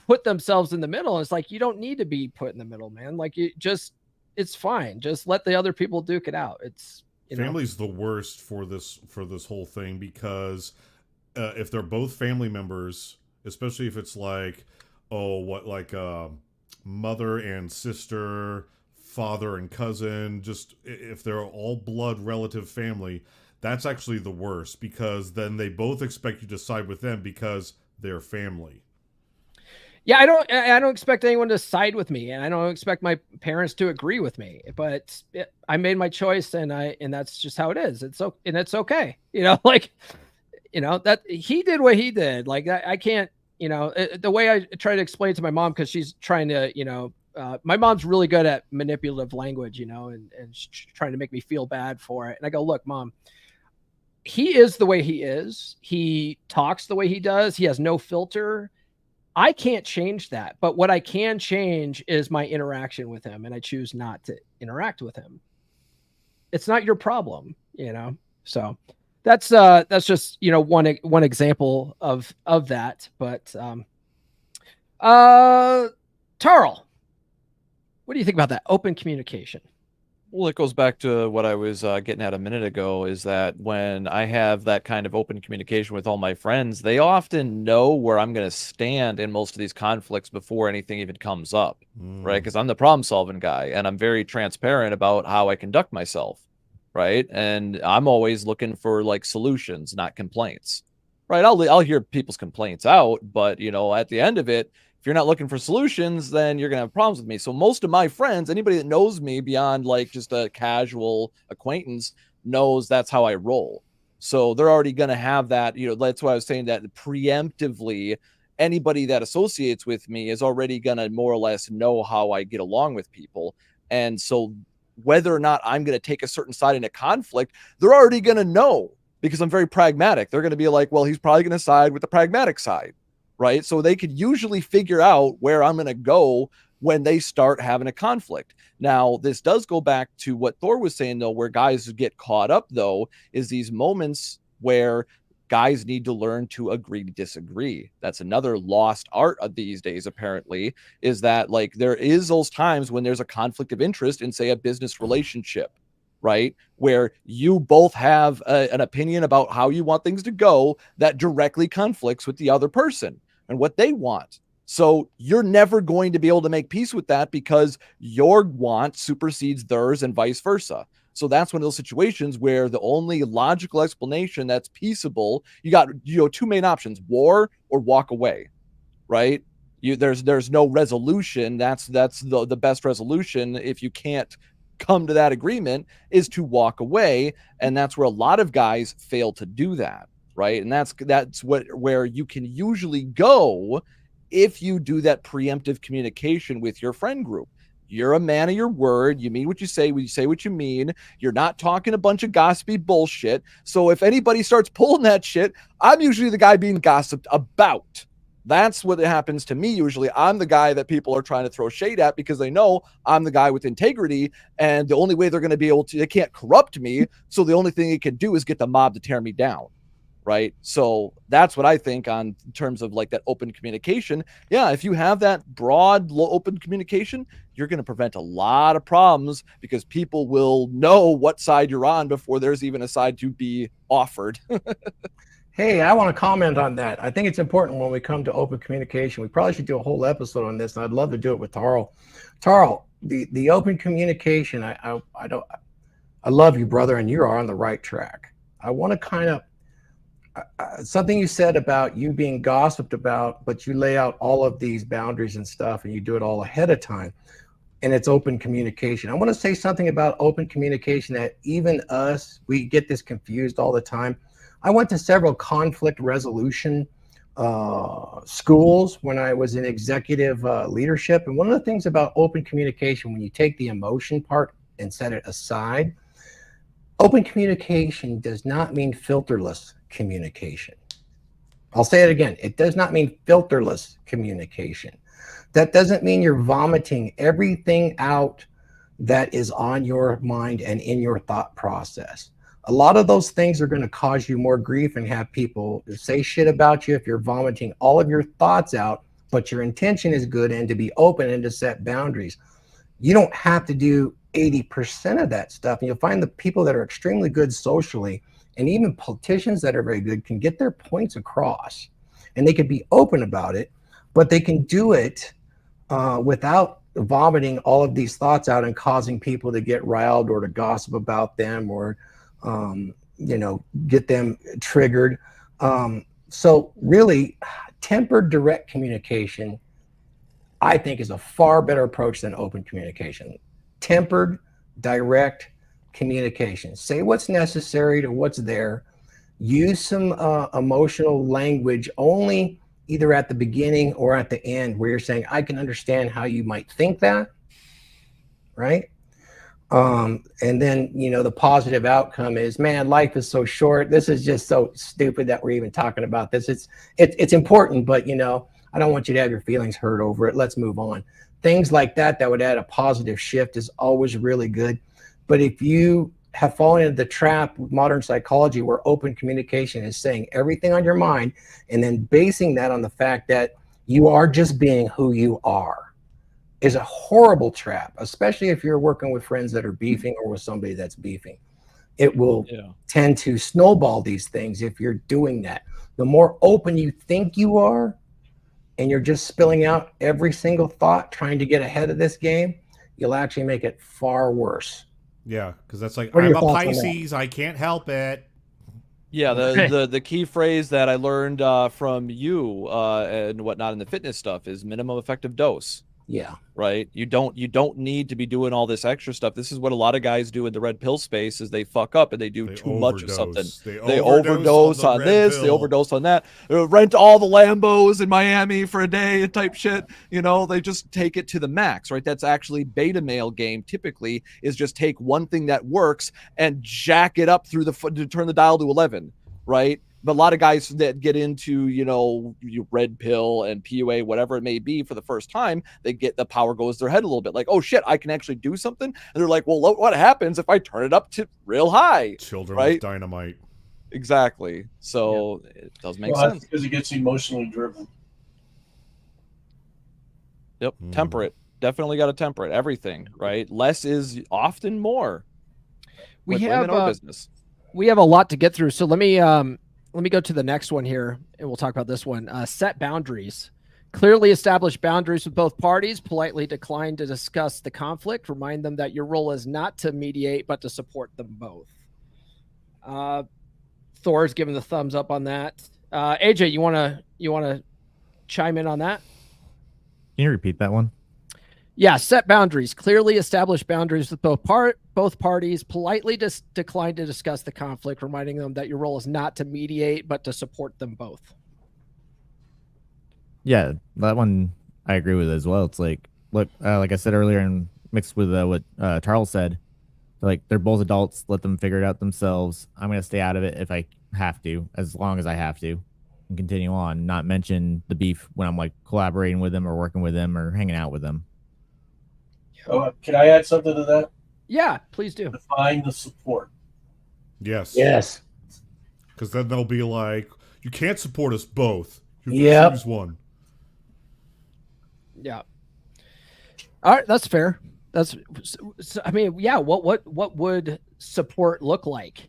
put themselves in the middle. And it's like, you don't need to be put in the middle, man. Like it's fine. Just let the other people duke it out. It's, you know. Family's the worst for this whole thing, because if they're both family members, especially if it's like, mother and sister, father and cousin, just if they're all blood relative family, that's actually the worst, because then they both expect you to side with them because they're family. Yeah, I don't expect anyone to side with me, and I don't expect my parents to agree with me. But I made my choice, and that's just how it is. It's okay. You know, like, you know, that he did what he did. Like I can't, you know, the way I try to explain to my mom, because she's trying to, you know, my mom's really good at manipulative language, you know, and she's trying to make me feel bad for it. And I go, look, Mom, he is the way he is. He talks the way he does. He has no filter. I can't change that, but what I can change is my interaction with him, and I choose not to interact with him. It's not your problem, you know? So that's just, you know, one example of that. But Tarl, what do you think about that open communication? Well, it goes back to what I was getting at a minute ago, is that when I have that kind of open communication with all my friends, they often know where I'm going to stand in most of these conflicts before anything even comes up, right? Because I'm the problem-solving guy, and I'm very transparent about how I conduct myself, right? And I'm always looking for like solutions, not complaints, right? I'll hear people's complaints out, but you know, at the end of it, if you're not looking for solutions, then you're going to have problems with me. So most of my friends, anybody that knows me beyond like just a casual acquaintance, knows that's how I roll. So they're already going to have that, you know, that's why I was saying that preemptively, anybody that associates with me is already going to more or less know how I get along with people. And so whether or not I'm going to take a certain side in a conflict, they're already going to know, because I'm very pragmatic. They're going to be like, well, he's probably going to side with the pragmatic side. Right. So they could usually figure out where I'm going to go when they start having a conflict. Now, this does go back to what Thor was saying, though, where guys get caught up, though, is these moments where guys need to learn to agree to disagree. That's another lost art of these days, apparently, is that like there is those times when there's a conflict of interest in, say, a business relationship. Right, where you both have an opinion about how you want things to go that directly conflicts with the other person and what they want. So you're never going to be able to make peace with that, because your want supersedes theirs and vice versa. So that's one of those situations where the only logical explanation that's peaceable, you got, you know, two main options: war or walk away. Right? There's no resolution. That's the best resolution. If you can't come to that agreement, is to walk away, and that's where a lot of guys fail to do that, right? And that's where you can usually go if you do that preemptive communication with your friend group. You're a man of your word. You mean what you say what you mean. You're not talking a bunch of gossipy bullshit. So if anybody starts pulling that shit, I'm usually the guy being gossiped about. That's what happens to me usually. I'm the guy that people are trying to throw shade at, because they know I'm the guy with integrity, and the only way they're going to be able to, they can't corrupt me. So the only thing they can do is get the mob to tear me down. Right. So that's what I think on terms of like that open communication. Yeah. If you have that broad, open communication, you're going to prevent a lot of problems, because people will know what side you're on before there's even a side to be offered. Hey, I want to comment on that. I think it's important when we come to open communication. We probably should do a whole episode on this, and I'd love to do it with Tarl. Tarl, the open communication, I love you, brother, and you are on the right track. I want to kind of, something you said about you being gossiped about, but you lay out all of these boundaries and stuff, and you do it all ahead of time. and it's open communication. I want to say something about open communication that even us, we get this confused all the time. I went to several conflict resolution schools when I was in executive leadership. And one of the things about open communication, when you take the emotion part and set it aside, open communication does not mean filterless communication. I'll say it again. It does not mean filterless communication. That doesn't mean you're vomiting everything out that is on your mind and in your thought process. A lot of those things are going to cause you more grief and have people say shit about you if you're vomiting all of your thoughts out, but your intention is good and to be open and to set boundaries. You don't have to do 80% of that stuff. And you'll find the people that are extremely good socially, and even politicians that are very good, can get their points across, and they can be open about it, but they can do it without vomiting all of these thoughts out and causing people to get riled or to gossip about them or get them triggered. So really, tempered direct communication, I think, is a far better approach than open communication. Tempered direct communication. Say what's necessary to what's there. Use some emotional language only, either at the beginning or at the end, where you're saying, I can understand how you might think that, right? And then, the positive outcome is, man, life is so short. This is just so stupid that we're even talking about this. It's important, but I don't want you to have your feelings hurt over it. Let's move on. Things like that would add a positive shift is always really good. But if you have fallen into the trap with modern psychology where open communication is saying everything on your mind and then basing that on the fact that you are just being who you are, is a horrible trap, especially if you're working with friends that are beefing or with somebody that's beefing. It will tend to snowball these things if you're doing that. The more open you think you are, and you're just spilling out every single thought trying to get ahead of this game, you'll actually make it far worse. Yeah, because that's like, What are I'm your a thoughts on Pisces, I can't help it. Yeah, the key phrase that I learned from you and whatnot in the fitness stuff is minimum effective dose. Yeah. Right. You don't need to be doing all this extra stuff. This is what a lot of guys do in the red pill space is they fuck up and they do too much of something. They overdose on this, they overdose on that. Rent all the Lambos in Miami for a day and type shit. They just take it to the max, right? That's actually beta male game typically, is just take one thing that works and jack it up through to turn the dial to 11, right? But a lot of guys that get into, red pill and PUA, whatever it may be, for the first time, they get the power goes to their head a little bit. Like, oh shit, I can actually do something. And they're like, well, what happens if I turn it up to real high? Children right? with dynamite. Exactly. So it does make That's sense. because it gets emotionally driven. Yep. Temper it. Definitely got to temper it. Everything, right? Less is often more. We with have women or business. We have a lot to get through. So let me go to the next one here, and we'll talk about this one. Set boundaries. Clearly establish boundaries with both parties. Politely decline to discuss the conflict. Remind them that your role is not to mediate, but to support them both. Thor's giving the thumbs up on that. AJ, you wanna chime in on that? Can you repeat that one? Yeah, set boundaries. Clearly establish boundaries with both parties. Politely decline to discuss the conflict, reminding them that your role is not to mediate, but to support them both. Yeah, that one I agree with as well. It's like, look, like I said earlier, and mixed with what Charles said, like they're both adults. Let them figure it out themselves. I'm gonna stay out of it if I have to, as long as I have to, and continue on. Not mention the beef when I'm like collaborating with them or working with them or hanging out with them. Can I add something to that? Yeah, please do. Define the support. Yes. Yes. Because then they'll be like, you can't support us both. You can choose one. Yeah. All right, that's fair. That's, I mean, yeah. What would support look like?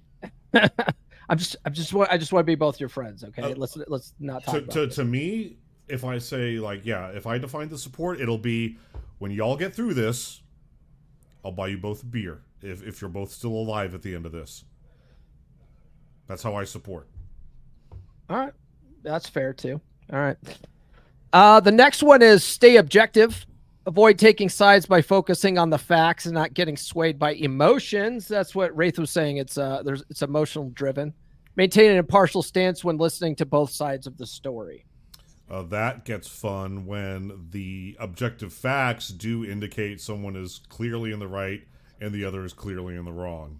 I just want to be both your friends. Okay, let's not talk about this. To me, if I say like, yeah, if I define the support, it'll be when y'all get through this, I'll buy you both a beer if you're both still alive at the end of this. That's how I support. All right, that's fair too. All right. The next one is stay objective. Avoid taking sides by focusing on the facts and not getting swayed by emotions. That's what Wraith was saying. It's emotional driven. Maintain an impartial stance when listening to both sides of the story. That gets fun when the objective facts do indicate someone is clearly in the right and the other is clearly in the wrong.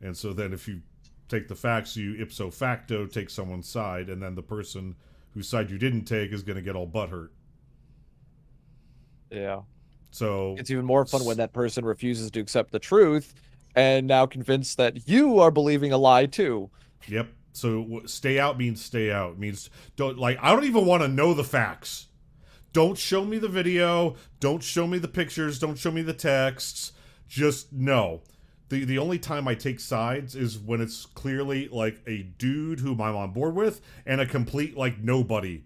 And so then if you take the facts, you ipso facto take someone's side, and then the person whose side you didn't take is going to get all butthurt. Yeah. So It's even more fun when that person refuses to accept the truth and now convinced that you are believing a lie too. Yep. So stay out means stay out. It means I don't even want to know the facts. Don't show me the video. Don't show me the pictures. Don't show me the texts. Just no. The only time I take sides is when it's clearly like a dude whom I'm on board with and a complete like nobody.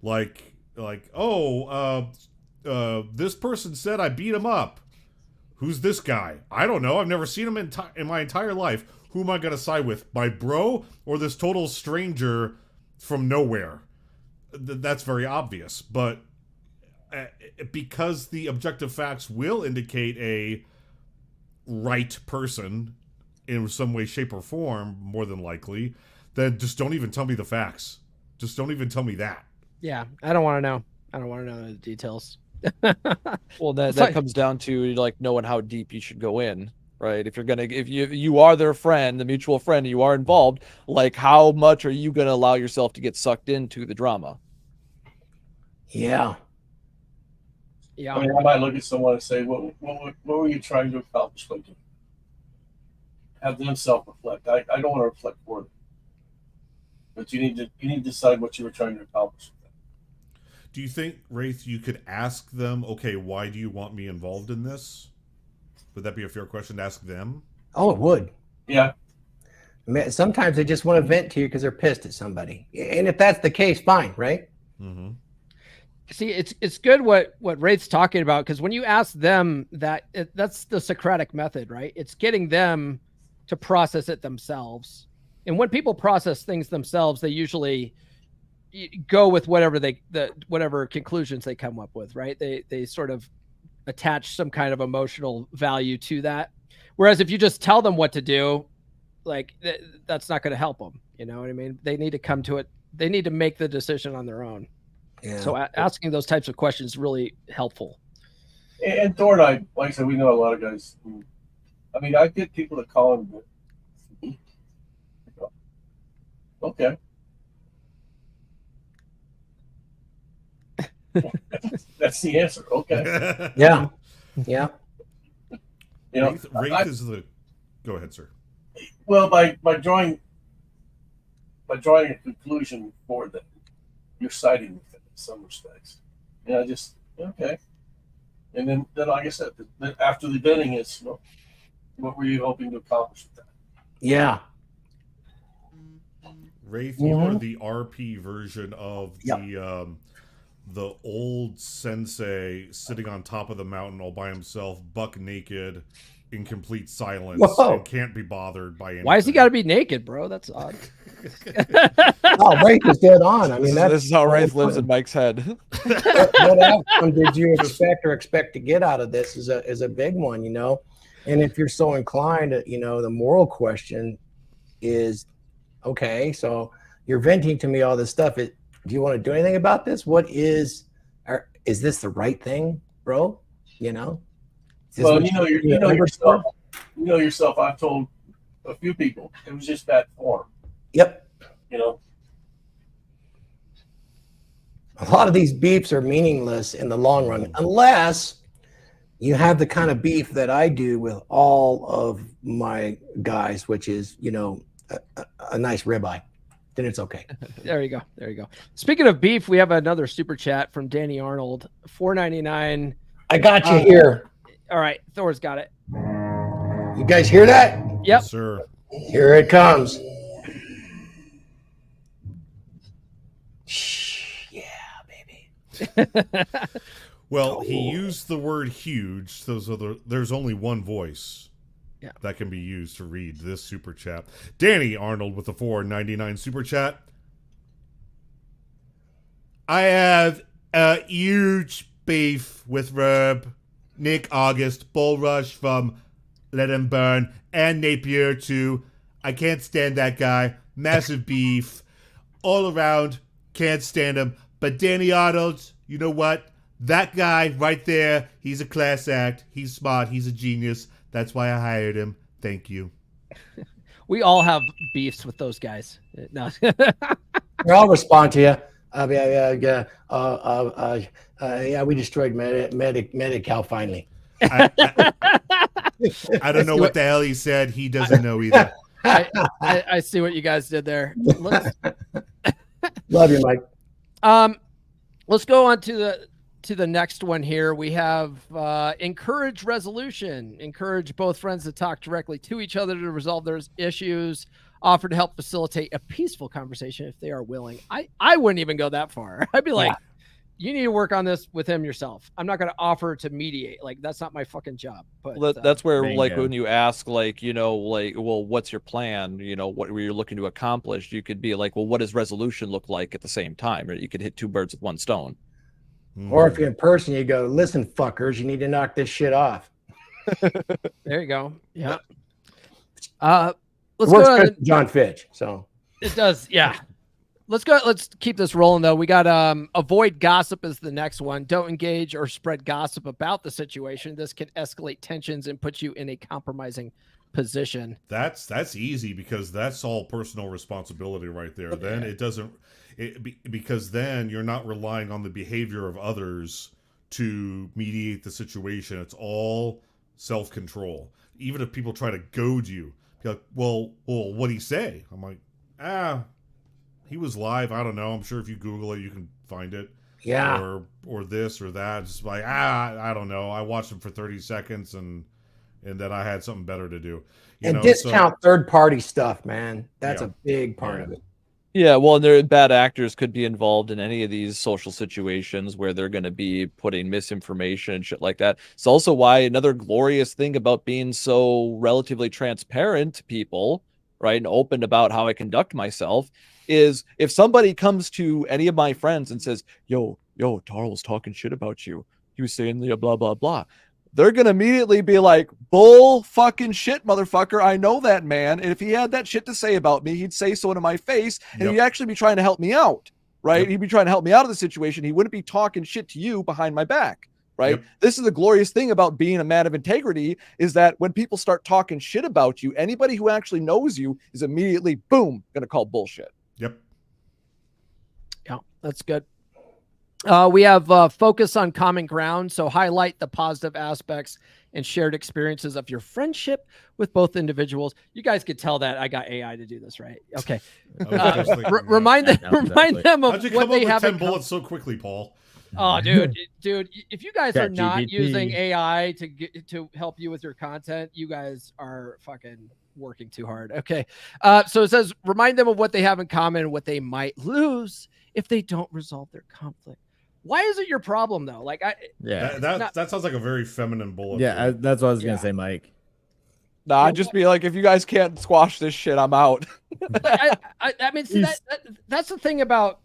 This person said I beat him up. Who's this guy? I don't know. I've never seen him in my entire life. Who am I going to side with? My bro or this total stranger from nowhere? That's very obvious. But because the objective facts will indicate a right person in some way, shape, or form, more than likely, then just don't even tell me the facts. Just don't even tell me that. Yeah, I don't want to know. I don't want to know the details. Well, that comes down to like knowing how deep you should go in, right? If you are their friend, the mutual friend, you are involved, like how much are you going to allow yourself to get sucked into the drama? Yeah. Yeah. I mean, I might look at someone and say, what were you trying to accomplish by doing? Have them self-reflect. I don't want to reflect for them. But you need to decide what you were trying to accomplish. Do you think, Wraith, you could ask them, okay, why do you want me involved in this? Would that be a fair question to ask them? Oh, it would. Yeah. Sometimes they just want to vent to you because they're pissed at somebody. And if that's the case, fine, right? Mm-hmm. See, it's good what Wraith's talking about, because when you ask them that's the Socratic method, right? It's getting them to process it themselves. And when people process things themselves, they usually go with whatever conclusions they come up with, right? They sort of attach some kind of emotional value to that. Whereas if you just tell them what to do, like that's not going to help them. You know what I mean? They need to come to it. They need to make the decision on their own. Yeah. So asking those types of questions is really helpful. And Thor and I, like I said, we know a lot of guys who, I mean, I get people that call him, okay. That's the answer. Okay. Yeah. Yeah. You know, Wraith is the. Go ahead, sir. Well, by drawing a conclusion for them, you're siding with them in some respects. You know, just okay. And then like I said, then after the vetting is, well, what were you hoping to accomplish with that? Yeah. Wraith, you are the RP version of the old sensei sitting on top of the mountain all by himself, buck naked, in complete silence, and can't be bothered by anything. Why has he got to be naked, bro? That's odd. Oh, Wraith is dead on. I mean, this is how Wraith lives in Mike's head. What outcome did you expect to get out of this is a big one, you know? And if you're so inclined, you know, the moral question is, okay, so you're venting to me all this stuff. Do you want to do anything about this? Is this the right thing, bro? You know? Well, you know yourself. You know yourself. I've told a few people it was just bad form. Yep. You know, a lot of these beefs are meaningless in the long run, unless you have the kind of beef that I do with all of my guys, which is, you know, a nice ribeye. Then it's okay. There you go. Speaking of beef, we have another super chat from Danny Arnold, $4.99. I got you here. All right, Thor's got it. You guys hear that? Yep, yes, sir. Here it comes. Yeah, baby. Well, he used the word huge. There's only one voice that can be used to read this super chat. Danny Arnold with the $4.99 super chat. I have a huge beef with Verb, Nick August, Bull Rush from Let 'Em Burn, and Napier too. I can't stand that guy. Massive beef. All around, can't stand him. But Danny Arnold, you know what? That guy right there, he's a class act. He's smart. He's a genius. That's why I hired him. Thank you. We all have beefs with those guys. No. I'll respond to you. Yeah, we destroyed Medi-Cal finally. I don't know what the hell he said. He doesn't know either. I see what you guys did there. Love you, Mike. Let's go on to the next one here. We have encourage resolution. Encourage both friends to talk directly to each other to resolve their issues. Offer to help facilitate a peaceful conversation if they are willing. I wouldn't even go that far. I'd be like, you need to work on this with him yourself. I'm not going to offer to mediate. Like, that's not my fucking job. But that's where, like, when you ask, like, you know, like, well, what's your plan? You know, what you're looking to accomplish? You could be like, well, what does resolution look like at the same time? Or you could hit two birds with one stone. Or if you're in person, you go, listen, fuckers, you need to knock this shit off. There you go. Yeah. Let's go on John Fitch. So it does. Yeah. Let's go. Let's keep this rolling, though. We got avoid gossip is the next one. Don't engage or spread gossip about the situation. This can escalate tensions and put you in a compromising position. That's easy because that's all personal responsibility right there. Then it doesn't, because then you're not relying on the behavior of others to mediate the situation. It's all self-control. Even if people try to goad you, be like, well, what'd he say? I'm like, he was live. I don't know. I'm sure if you Google it, you can find it. Yeah. Or this or that. It's like, I don't know. I watched him for 30 seconds and then I had something better to do. Discount third-party stuff, man. That's a big part of it. Yeah, well, and bad actors could be involved in any of these social situations where they're going to be putting misinformation and shit like that. It's also why another glorious thing about being so relatively transparent to people, right, and open about how I conduct myself is if somebody comes to any of my friends and says, yo, Tar was talking shit about you. He was saying blah, blah, blah. They're going to immediately be like, bull fucking shit, motherfucker. I know that man. And if he had that shit to say about me, he'd say so to my face and he'd actually be trying to help me out, right? Yep. He'd be trying to help me out of the situation. He wouldn't be talking shit to you behind my back, right? Yep. This is the glorious thing about being a man of integrity is that when people start talking shit about you, anybody who actually knows you is immediately, boom, going to call bullshit. Yep. Yeah, that's good. We have focus on common ground. So highlight the positive aspects and shared experiences of your friendship with both individuals. You guys could tell that I got AI to do this, right? Okay. Remind them of How'd you what come they up have. with 10 bullets so quickly, Paul? Oh, dude, if you guys are not using AI to help you with your content, you guys are fucking working too hard. Okay. So it says, remind them of what they have in common and what they might lose if they don't resolve their conflict. Why is it your problem though? Like, that sounds like a very feminine bullet. Yeah, that's what I was gonna say, Mike. Nah, I'd just be like, if you guys can't squash this shit, I'm out. I mean, see, that's the thing about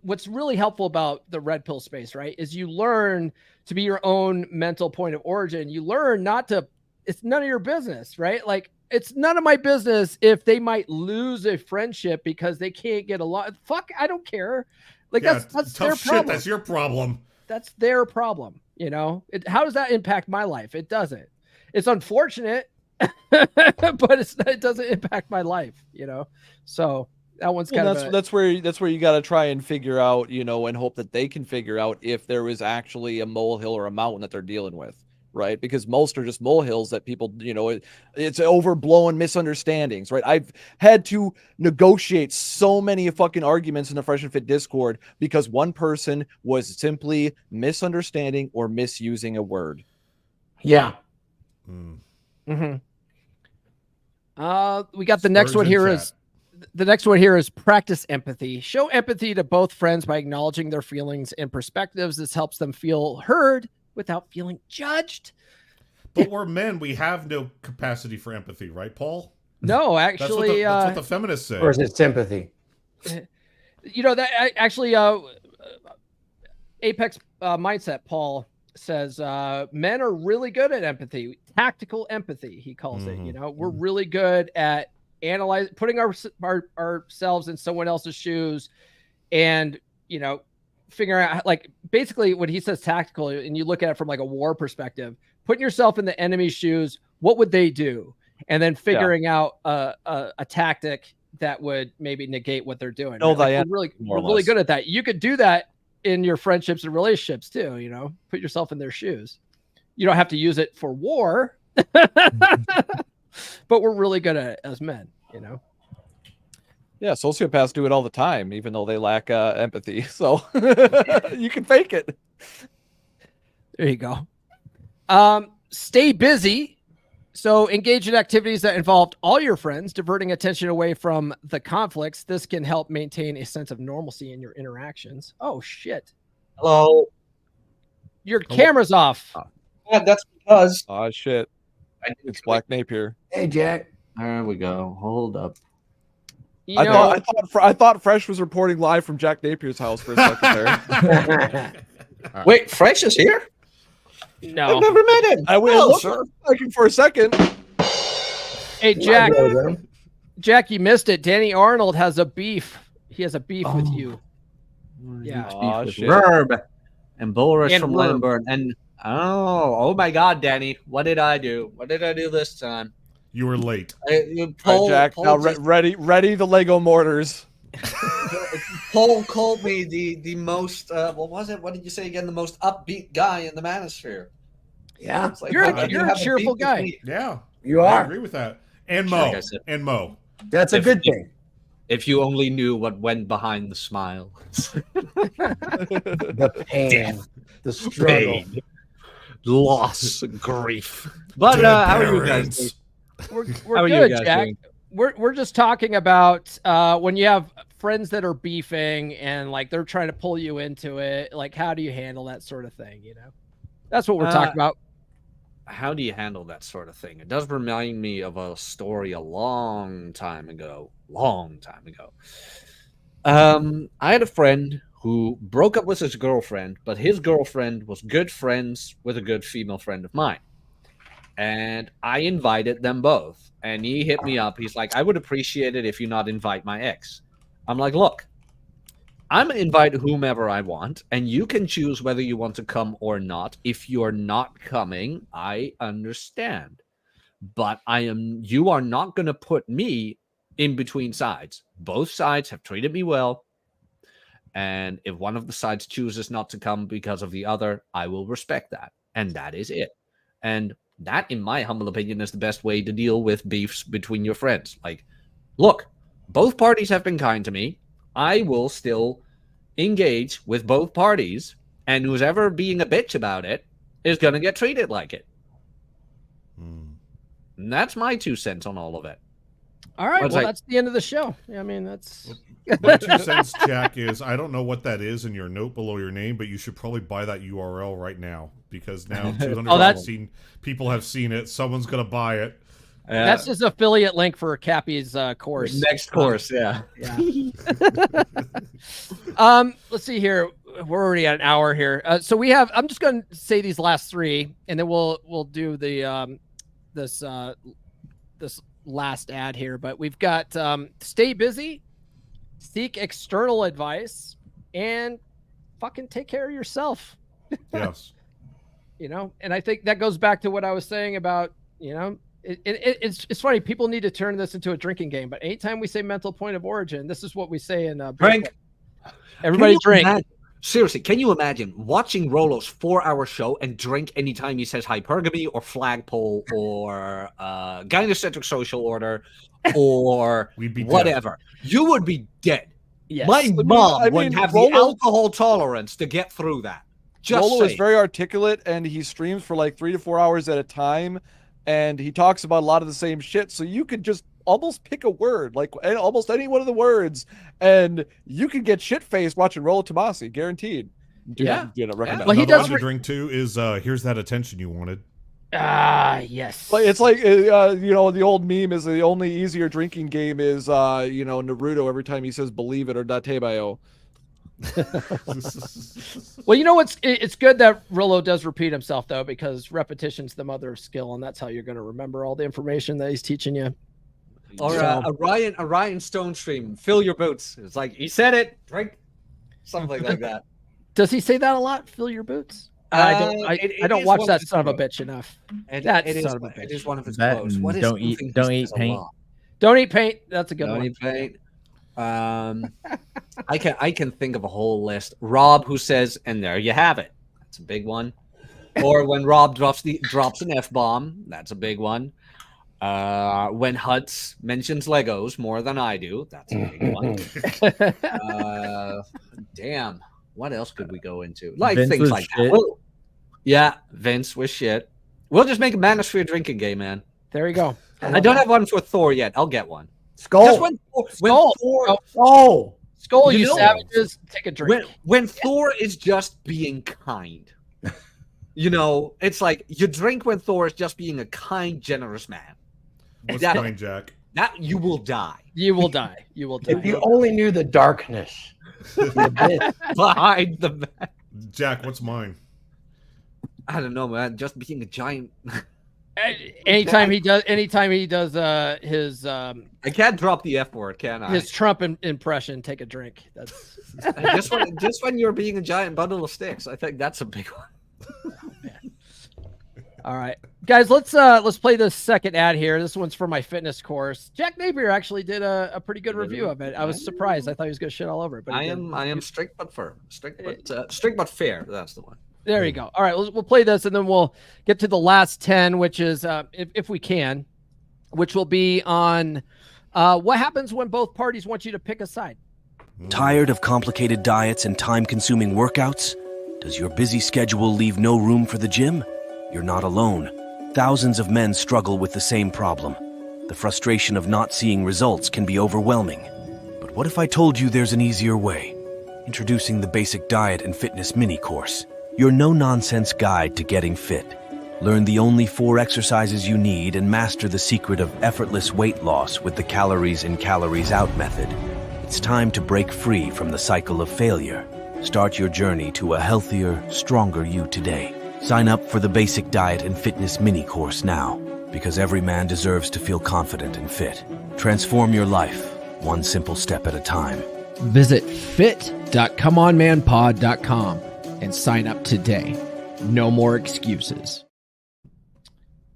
what's really helpful about the red pill space, right? Is you learn to be your own mental point of origin. You learn not to. It's none of your business, right? Like, it's none of my business if they might lose a friendship because they can't get along. Fuck, I don't care. Like, that's their problem. That's your problem. That's their problem. You know, how does that impact my life? It doesn't. It's unfortunate, but it doesn't impact my life. You know, so that one's kind of that's where you got to try and figure out, you know, and hope that they can figure out if there is actually a molehill or a mountain that they're dealing with. Right, because most are just molehills that people, you know, it's overblown misunderstandings. Right, I've had to negotiate so many fucking arguments in the Fresh and Fit Discord because one person was simply misunderstanding or misusing a word. Yeah. Mm-hmm. We got the next one here is the next one here is practice empathy. Show empathy to both friends by acknowledging their feelings and perspectives. This helps them feel heard without feeling judged. But we're men. We have no capacity for empathy, right, Paul? No, actually. That's what the feminists say. Or is it sympathy? You know, that actually, Apex Mindset, Paul says men are really good at empathy, tactical empathy, he calls it. You know, we're really good at putting ourselves in someone else's shoes, and you know, figuring out, like, basically when he says tactical, and you look at it from like a war perspective, putting yourself in the enemy's shoes, what would they do, and then figuring out a tactic that would maybe negate what they're doing. Right? Like, we're really good at that. You could do that in your friendships and relationships too, you know, put yourself in their shoes. You don't have to use it for war, but we're really good at it as men, you know? Yeah, sociopaths do it all the time, even though they lack empathy. So you can fake it. There you go. Stay busy. So engage in activities that involved all your friends, diverting attention away from the conflicts. This can help maintain a sense of normalcy in your interactions. Oh, shit. Hello. Your camera's off. Yeah, that's because. Oh, shit. It's Black Napier. Hey, Jack. There we go. Hold up. You I know, thought Fresh was reporting live from Jack Napier's house for a second there. Wait, Fresh is here? no. I've never met him. I will look looking for a second. Hey, Jack, you missed it. Danny Arnold has a beef. He has a beef with you. Yeah. Oh, shit. Verb and Boris And from Verb. Lamburn. And oh my God, Danny, what did I do? What did I do this time? You were late. All right, Jack, now ready the Lego mortars. Paul called me the most what was it? What did you say again? The most upbeat guy in the manosphere. Yeah, It's like, You're how a can you have cheerful beef with guy. me? Yeah, you I are. agree with that. And Like Mo. I said. And Mo. That's a good thing. If you only knew what went behind the smile. The pain, the struggle. Pain, loss, grief. But how are you guys doing? We're How are you good, guys Jack. doing? We're just talking about when you have friends that are beefing and like they're trying to pull you into it. Like, how do you handle that sort of thing? You know, that's what we're talking about. How do you handle that sort of thing? It does remind me of a story a long time ago. I had a friend who broke up with his girlfriend, but his girlfriend was good friends with a good female friend of mine. And I invited them both. And he hit me up. He's like, I would appreciate it if you not invite my ex. I'm like, look, I'm going to invite whomever I want, and you can choose whether you want to come or not. If you're not coming, I understand. But you are not going to put me in between sides. Both sides have treated me well. And if one of the sides chooses not to come because of the other, I will respect that. And that is it. And that, in my humble opinion, is the best way to deal with beefs between your friends. Like, look, both parties have been kind to me. I will still engage with both parties, and who's ever being a bitch about it is going to get treated like it. And that's my 2 cents on all of it. All right, What's well, that? that's the end of the show. I mean, that's My 2 cents, Jack, is I don't know what that is in your note below your name, but you should probably buy that URL right now because now 200 people have seen it. Someone's going to buy it. that's his affiliate link for Cappy's course. Next course, yeah. Let's see here. We're already at an hour here. So we have. I'm just going to say these last 3, and then we'll do the this last ad here. But we've got stay busy, seek external advice, and fucking take care of yourself. Yes. You know, and I think that goes back to what I was saying about, you know, it's funny. People need to turn this into a drinking game, but anytime we say mental point of origin, this is what we say in Drink. Everybody drink. Seriously, can you imagine watching Rolo's 4-hour show and drink anytime he says hypergamy or flagpole or gynocentric social order or We'd be whatever? You would be dead. Yes. My mom wouldn't have the Rolo- alcohol tolerance to get through that. Just Rolo is saying. very articulate, and he streams for like 3 to 4 hours at a time, and he talks about a lot of the same shit. So you could just almost pick a word, like almost any one of the words, and you could get shit faced watching Rolo Tomasi, guaranteed. Do not recommend. Well, he Another does one to drink too is here's that attention you wanted. Yes. Like, it's like you know, the old meme is the only easier drinking game is you know, Naruto every time he says believe it or datebayo. Well, you know what's it's good that Rillo does repeat himself though, because repetition's the mother of skill, and that's how you're going to remember all the information that he's teaching you. Or So- a Ryan Stone stream. Fill your boots. It's like he said it. Drink something like that. Does he say that a lot? Fill your boots. I don't is watch one that of his son of a quotes. bitch enough. It It is one of his That quotes. and What is don't moving eat his paint. along? Don't eat paint. That's a good Don't one. eat paint. I can think of a whole list. Rob, who says, "And there you have it." That's a big one. Or when Rob drops an F-bomb, that's a big one. When Huds mentions Legos more than I do, that's a big one. Damn, what else could we go into? Like Vince things was like shit. that. Yeah, Vince was shit. We'll just make a Manosphere drinking game, man. There you go. I don't have one for Thor yet. I'll get one. Skull. Just when Skull. Thor, Oh, Skull, You you know- savages, take a drink. when Thor is just being kind. You know, it's like you drink when Thor is just being a kind, generous man. What's That- kind, Jack? That you will die. You will die. You will die. if you only knew the darkness. The abyss. Behind the man. Jack, what's mine? I don't know, man. Just being a giant. anytime he does his I can't drop the F word, can I? his Trump impression, take a drink. That's just when you're being a giant bundle of sticks, I think that's a big one. all right, guys. Let's play the second ad here. This one's for my fitness course. Jack Napier actually did a pretty good review of it. I was surprised. I thought he was gonna shit all over it, but he I didn't. am strict but firm. Strict but fair. That's the one. There you go. All right, we'll play this, and then we'll get to the last 10, which is, if we can, which will be on what happens when both parties want you to pick a side. Tired of complicated diets and time-consuming workouts? Does your busy schedule leave no room for the gym? You're not alone. Thousands of men struggle with the same problem. The frustration of not seeing results can be overwhelming. But what if I told you there's an easier way? Introducing the Basic Diet and Fitness Mini Course. Your no-nonsense guide to getting fit. Learn the only 4 exercises you need and master the secret of effortless weight loss with the calories in, calories out method. It's time to break free from the cycle of failure. Start your journey to a healthier, stronger you today. Sign up for the Basic Diet and Fitness Mini Course now, because every man deserves to feel confident and fit. Transform your life, one simple step at a time. Visit fit.comeonmanpod.com and sign up today. No more excuses.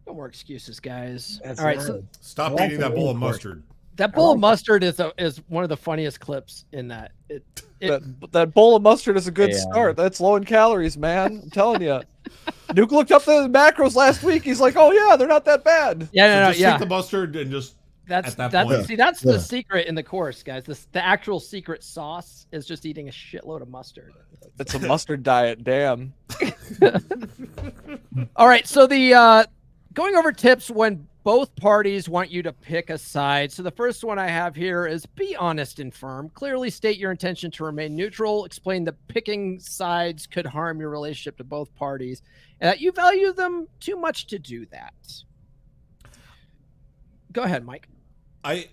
No more excuses, guys. That's All right, nice. so Stop I like eating the that bowl of mini course. mustard. that bowl of mustard is one of the funniest clips in that. That bowl of mustard is a good Yeah. start. That's low in calories, man. I'm telling you. Nuke looked up the macros last week. He's like, "Oh yeah, they're not that bad." Yeah, So no, just yeah. take the mustard and just That's at that that's point. see that's Yeah. the secret in the course, guys. The actual secret sauce is just eating a shitload of mustard. It's a mustard diet. Damn. All right, so the going over tips when both parties want you to pick a side. So the first one I have here is be honest and firm. Clearly state your intention to remain neutral. Explain that picking sides could harm your relationship to both parties, and that you value them too much to do that. Go ahead, Mike. I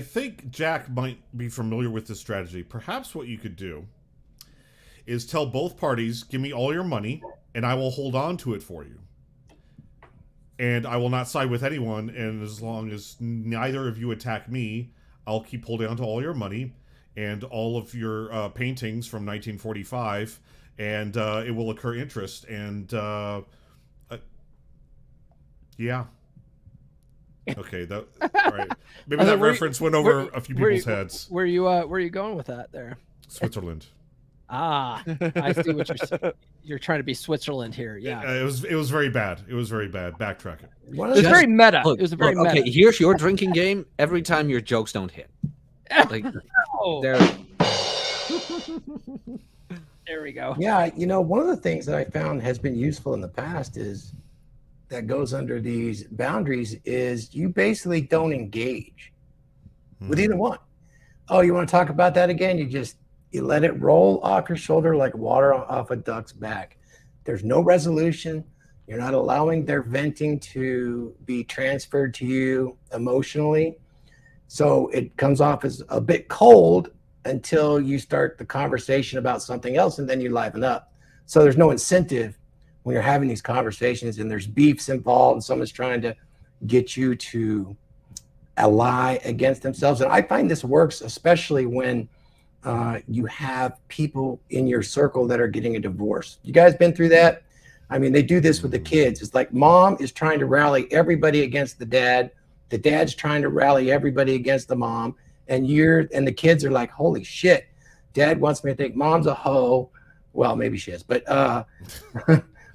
think Jack might be familiar with this strategy. Perhaps what you could do is tell both parties, give me all your money, and I will hold on to it for you. And I will not side with anyone, and as long as neither of you attack me, I'll keep holding on to all your money and all of your paintings from 1945, and it will occur interest. And yeah. Okay, that all right. Maybe that reference went over a few people's heads. Where you going with that there? Switzerland. Ah, I see what you're trying to be Switzerland here. Yeah, It was very bad. It was very bad. Backtrack it. One it of was the, very meta. Look, It was a very look, okay, meta. here's your drinking game. Every time your jokes don't hit. Like Oh, there. there we go. yeah, one of the things that I found has been useful in the past is that goes under these boundaries is you basically don't engage with either one. Oh, you want to talk about that again? You let it roll off your shoulder like water off a duck's back. There's no resolution. You're not allowing their venting to be transferred to you emotionally. So it comes off as a bit cold, until you start the conversation about something else, and then you liven up. So there's no incentive when you're having these conversations and there's beefs involved and someone's trying to get you to ally against themselves. And I find this works especially when you have people in your circle that are getting a divorce. You guys been through that? I mean, they do this with the kids. It's like mom is trying to rally everybody against the dad. The dad's trying to rally everybody against the mom. And the kids are like, holy shit, dad wants me to think mom's a hoe. Well, maybe she is, but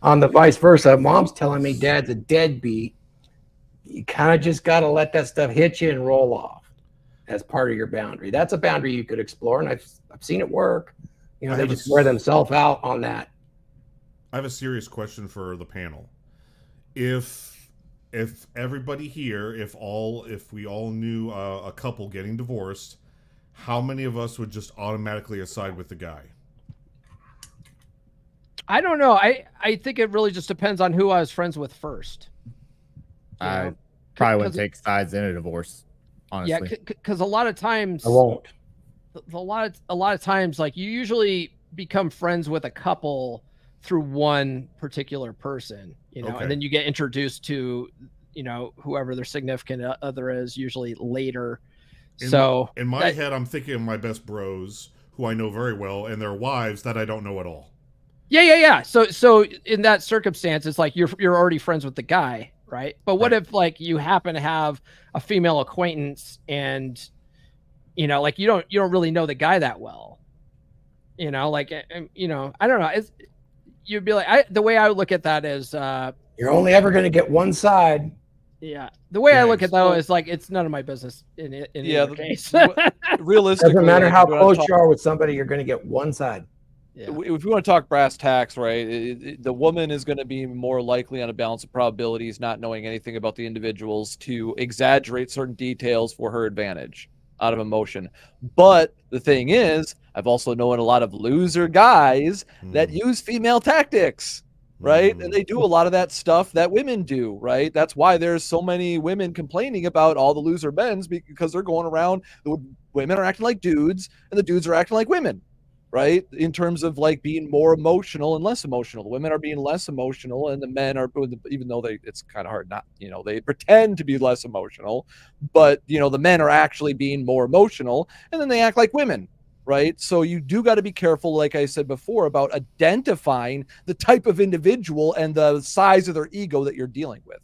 on the vice versa, mom's telling me dad's a deadbeat. You kind of just got to let that stuff hit you and roll off as part of your boundary. That's a boundary you could explore, and I've seen it work. You know, they just wear themselves out on that. I have a serious question for the panel. If everybody here, if we all knew a couple getting divorced, how many of us would just automatically side with the guy? I don't know. I think it really just depends on who I was friends with first. I probably wouldn't take sides in a divorce, honestly. Yeah, because a lot of times I won't. A lot of times, like, you usually become friends with a couple through one particular person, you know, and then you get introduced to, you know, whoever their significant other is usually later. In my head, I'm thinking of my best bros who I know very well and their wives that I don't know at all. Yeah. So in that circumstance, it's like you're already friends with the guy, right? But what if, like, you happen to have a female acquaintance and, you know, like, you don't really know the guy that well, you know, like, you know, I don't know. You'd be like, the way I would look at that is, you're only ever going to get one side. Yeah. The way I look at that is like, it's none of my business in either case. Realistically, doesn't matter how close you are with somebody, you're going to get one side. Yeah. If we want to talk brass tacks, right, the woman is going to be more likely on a balance of probabilities, not knowing anything about the individuals, to exaggerate certain details for her advantage out of emotion. But the thing is, I've also known a lot of loser guys that use female tactics, right? And they do a lot of that stuff that women do, right? That's why there's so many women complaining about all the loser men's, because they're going around, the women are acting like dudes and the dudes are acting like women, right? In terms of, like, being more emotional and less emotional. The women are being less emotional and the men are, even though it's kind of hard not, you know, they pretend to be less emotional, but, you know, the men are actually being more emotional and then they act like women, right? So you do got to be careful, like I said before, about identifying the type of individual and the size of their ego that you're dealing with.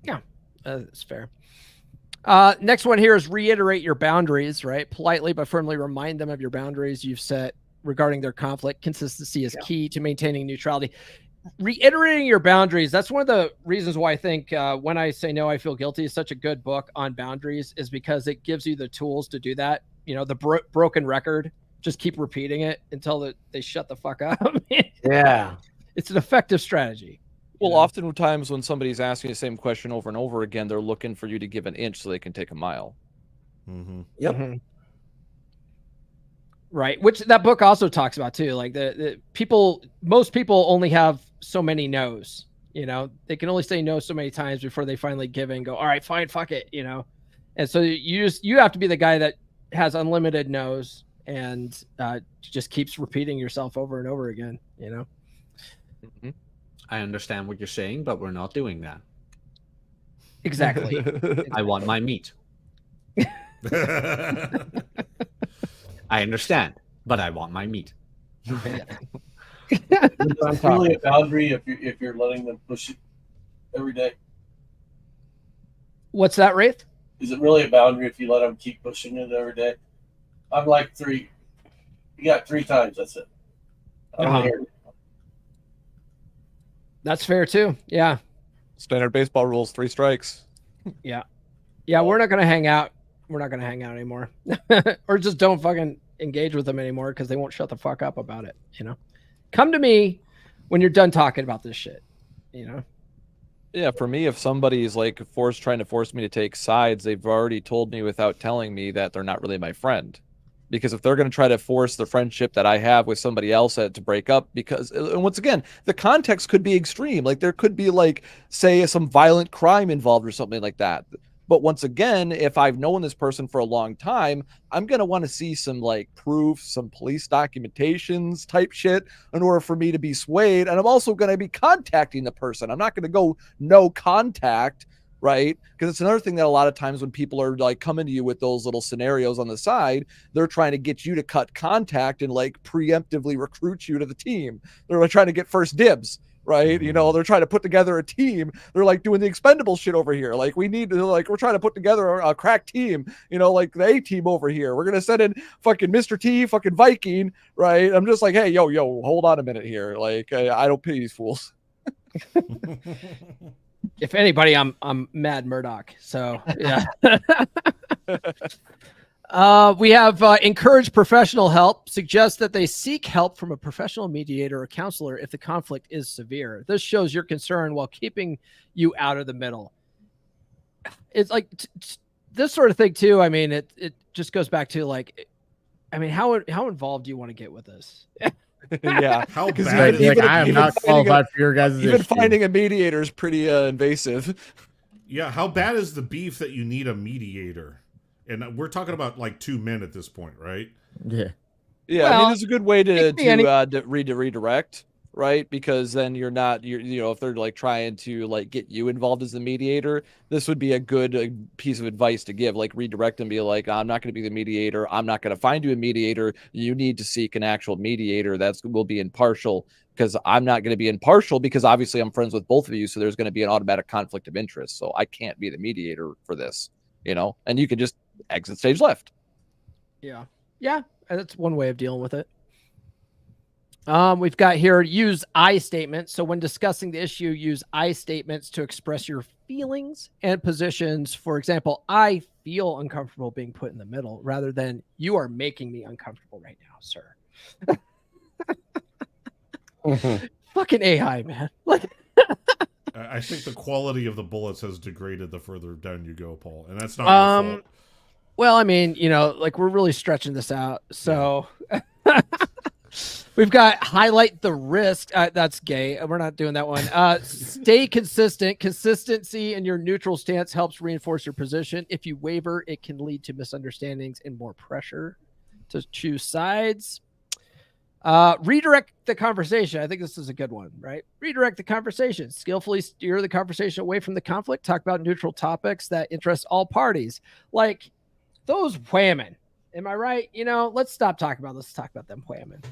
Yeah, that's fair. Next one here is reiterate your boundaries, right? Politely but firmly remind them of your boundaries you've set regarding their conflict. Consistency is key to maintaining neutrality. Reiterating your boundaries, that's one of the reasons why I think When I Say No, I Feel Guilty is such a good book on boundaries, is because it gives you the tools to do that. You know, the broken record, just keep repeating it until they shut the fuck up. Yeah. It's an effective strategy. Well, oftentimes when somebody's asking the same question over and over again, they're looking for you to give an inch so they can take a mile. Yep. Right. Which that book also talks about too. Like most people only have so many no's, you know, they can only say no so many times before they finally give in and go, all right, fine, fuck it, you know? And so you have to be the guy that has unlimited no's and just keeps repeating yourself over and over again, you know? I understand what you're saying, but we're not doing that. Exactly. I want my meat. I understand, but I want my meat. Is it really a boundary if you're letting them push it every day? What's that, Wraith? Is it really a boundary if you let them keep pushing it every day? I'm like 3. You got 3 times. That's it. I don't hear it. That's fair too. Yeah. Standard baseball rules, 3 strikes. Yeah. We're not going to hang out. We're not going to hang out anymore. Or just don't fucking engage with them anymore because they won't shut the fuck up about it. You know, come to me when you're done talking about this shit, you know? Yeah. For me, if somebody's like trying to force me to take sides, they've already told me without telling me that they're not really my friend. Because if they're going to try to force the friendship that I have with somebody else to break up, and once again, the context could be extreme. Like there could be, like, say, some violent crime involved or something like that. But once again, if I've known this person for a long time, I'm going to want to see some like proof, some police documentations type shit in order for me to be swayed. And I'm also going to be contacting the person. I'm not going to go no contact, right? Because it's another thing that a lot of times when people are like coming to you with those little scenarios on the side, they're trying to get you to cut contact and like preemptively recruit you to the team. They're like trying to get first dibs. Right, you know, they're trying to put together a team. They're like doing the expendable shit over here. Like we're trying to put together a crack team. You know, like the A team over here. We're gonna send in fucking Mr. T, fucking Viking. Right? I'm just like, hey, yo, hold on a minute here. Like I don't pity these fools. If anybody, I'm Mad Murdoch. So yeah. We have encourage professional help, suggest that they seek help from a professional mediator or counselor if the conflict is severe. This shows your concern while keeping you out of the middle. It's like this sort of thing too. I mean, it just goes back to like, I mean, how involved do you want to get with this? Yeah. How bad Like, I am not qualified for your guys' Even issue. finding a mediator is pretty invasive. Yeah, how bad is the beef that you need a mediator? And we're talking about like 2 men at this point, right? Yeah. Yeah, I Well, mean, it's a good way to it could be redirect, right? Because then you're if they're like trying to like get you involved as the mediator, this would be a good piece of advice to give. Like redirect and be like, I'm not going to be the mediator. I'm not going to find you a mediator. You need to seek an actual mediator will be impartial, because I'm not going to be impartial because obviously I'm friends with both of you. So there's going to be an automatic conflict of interest. So I can't be the mediator for this, you know, and you can just exit stage left. Yeah. Yeah. That's one way of dealing with it. We've got here, use I statements. So when discussing the issue, use I statements to express your feelings and positions. For example, I feel uncomfortable being put in the middle, rather than you are making me uncomfortable right now, sir. Fucking AI, man. Like, I think the quality of the bullets has degraded the further down you go, Paul, and that's not your fault. well, I mean, you know, like we're really stretching this out. So we've got highlight the risk. That's gay. We're not doing that one. Stay consistent. Consistency in your neutral stance helps reinforce your position. If you waver, it can lead to misunderstandings and more pressure to choose sides. Redirect the conversation. I think this is a good one, right? Redirect the conversation. Skillfully steer the conversation away from the conflict. Talk about neutral topics that interest all parties. Like those whamming. Am I right? You know, let's stop talking about this. Talk about them whamming.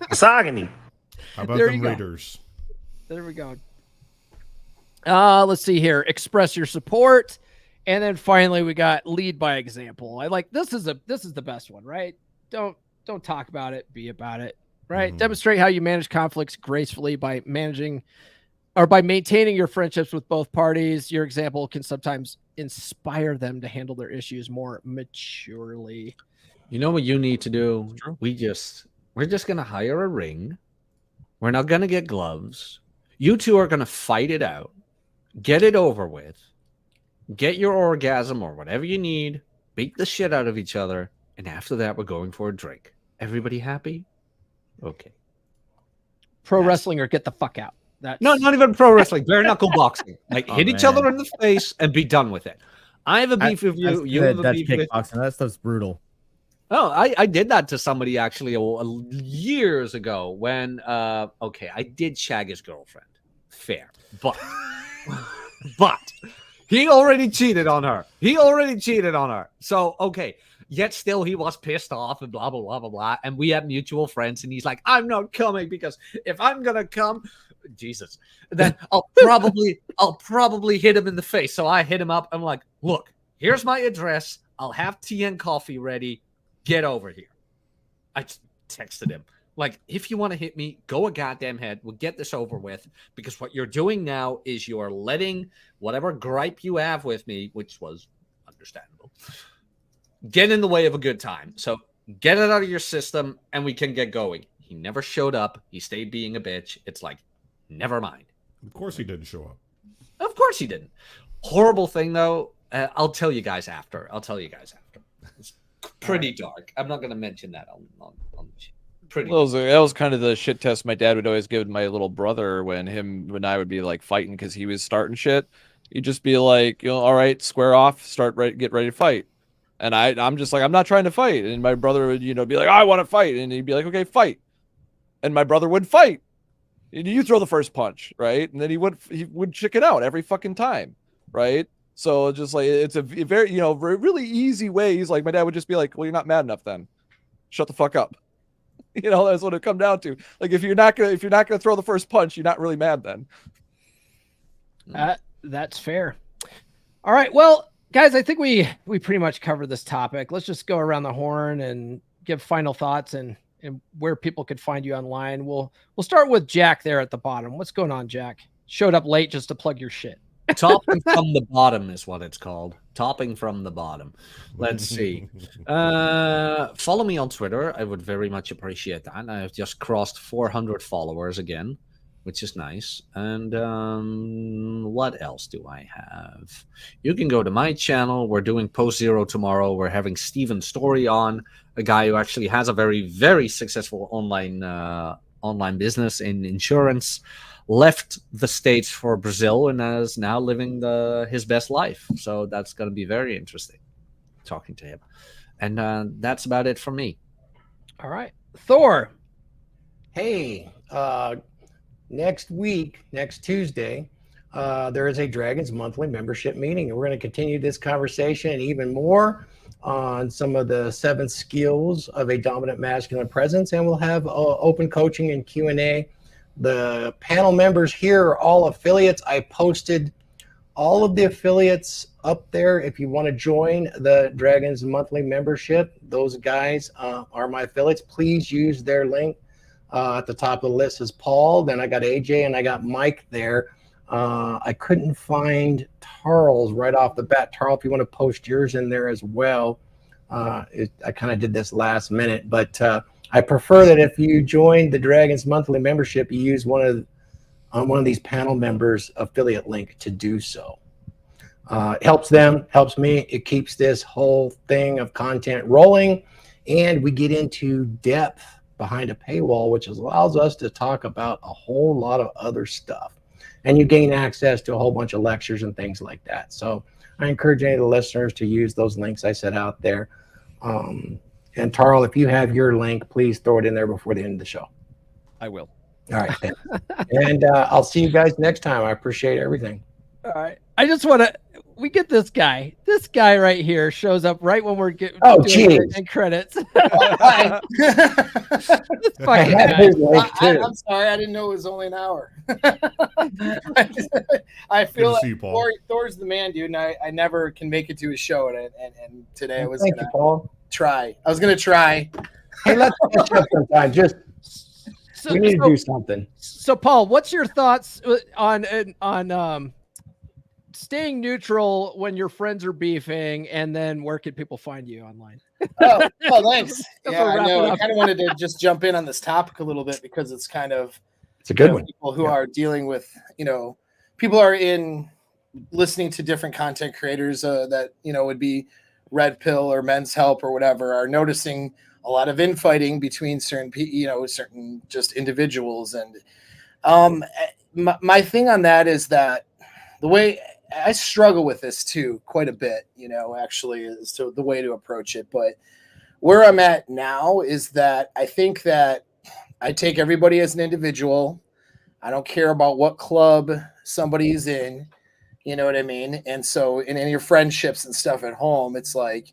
Misogyny. How about There them you go. Raiders? There we go. Let's see here. Express your support. And then finally we got lead by example. I like this is the best one, right? Don't talk about it, be about it, right? Mm-hmm. Demonstrate how you manage conflicts gracefully by maintaining your friendships with both parties. Your example can sometimes inspire them to handle their issues more maturely. You know what you need to do? We're just gonna hire a ring. We're not gonna get gloves. You two are gonna fight it out, get it over with, get your orgasm or whatever you need, beat the shit out of each other, and after that we're going for a drink. Everybody happy? Okay. Pro wrestling or get the fuck out. That's... No, not even pro wrestling. Bare knuckle boxing. Like hit each man. other in the face and be done with it. I have a beef with you. You have a That's beef with. kickboxing. That stuff's brutal. Oh, I did that to somebody actually years ago when okay, I did shag his girlfriend. Fair. But he already cheated on her. So okay. Yet still he was pissed off and blah blah blah blah blah. And we have mutual friends, and he's like, I'm not coming because if I'm gonna come, Jesus, then I'll probably hit him in the face. So I hit him up. I'm like, look, here's my address. I'll have tea and coffee ready. Get over here. I texted him. Like, if you want to hit me, go a goddamn head. We'll get this over with. Because what you're doing now is you're letting whatever gripe you have with me, which was understandable, get in the way of a good time. So get it out of your system and we can get going. He never showed up. He stayed being a bitch. It's like, never mind. Of course he didn't show up. Of course he didn't. Horrible thing, though. I'll tell you guys after. It's pretty dark. I'm not going to mention that on pretty. That was kind of the shit test my dad would always give my little brother when I would be like fighting because he was starting shit. You just be like, all right, square off, get ready to fight. And I'm just like, I'm not trying to fight. And my brother would, be like, I want to fight. And he'd be like, okay, fight. And my brother would fight. And you throw the first punch, right? And then he would chicken out every fucking time, right? So just like, it's a very, really easy way. He's like, my dad would just be like, well, you're not mad enough then. Shut the fuck up. That's what it come down to. Like, if you're not gonna throw the first punch, you're not really mad then. That's fair. All right. Well, guys, I think we pretty much covered this topic. Let's just go around the horn and give final thoughts and where people could find you online. We'll start with Jack there at the bottom. What's going on, Jack? Showed up late just to plug your shit. Topping from the bottom is what it's called. Topping from the bottom. Let's see. Follow me on Twitter. I would very much appreciate that. I've just crossed 400 followers again, which is nice. And what else do I have? You can go to my channel. We're doing Post Zero tomorrow. We're having Steven Story on, a guy who actually has a very, very successful online business in insurance. Left the States for Brazil and is now living his best life. So that's going to be very interesting talking to him. And that's about it for me. All right. Thor. Hey, next week, next Tuesday, there is a Dragons monthly membership meeting, and we're going to continue this conversation and even more on some of the 7 skills of a dominant masculine presence, and we'll have open coaching and Q&A. The panel members here are all affiliates. I posted all of the affiliates up there. If you want to join the Dragons monthly membership, those guys are my affiliates. Please use their link. At the top of the list is Paul. Then I got AJ and I got Mike there. I couldn't find Tarl's right off the bat. Tarl, if you want to post yours in there as well. I kind of did this last minute, but I prefer that if you join the Dragons monthly membership, you use one of these panel members' affiliate link to do so. It helps them, helps me. It keeps this whole thing of content rolling, and we get into depth behind a paywall, which allows us to talk about a whole lot of other stuff. And you gain access to a whole bunch of lectures and things like that. So I encourage any of the listeners to use those links I set out there. And Tarl, if you have your link, please throw it in there before the end of the show. I will. All right. And I'll see you guys next time. I appreciate everything. All right. I just want to, we get this guy right here shows up right when we're getting credits. This fucking guy. I'm sorry. I didn't know it was only an hour. I feel like Thor's the man, dude. And I never can make it to his show. And today I was going to try. I was going to try. Hey, let's catch up sometime. We need to do something. So, Paul, what's your thoughts on staying neutral when your friends are beefing, and then where can people find you online? Oh, thanks. Yeah, I know. I kind of wanted to just jump in on this topic a little bit because it's a good one. People who are dealing with, people are listening to different content creators that, would be Red Pill or Men's Help or whatever, are noticing a lot of infighting between certain just individuals. And my thing on that is that the way I struggle with this too quite a bit, actually, as to the way to approach it. But where I'm at now is that I think that I take everybody as an individual. I don't care about what club somebody's in, you know what I mean? And so in your friendships and stuff at home, it's like,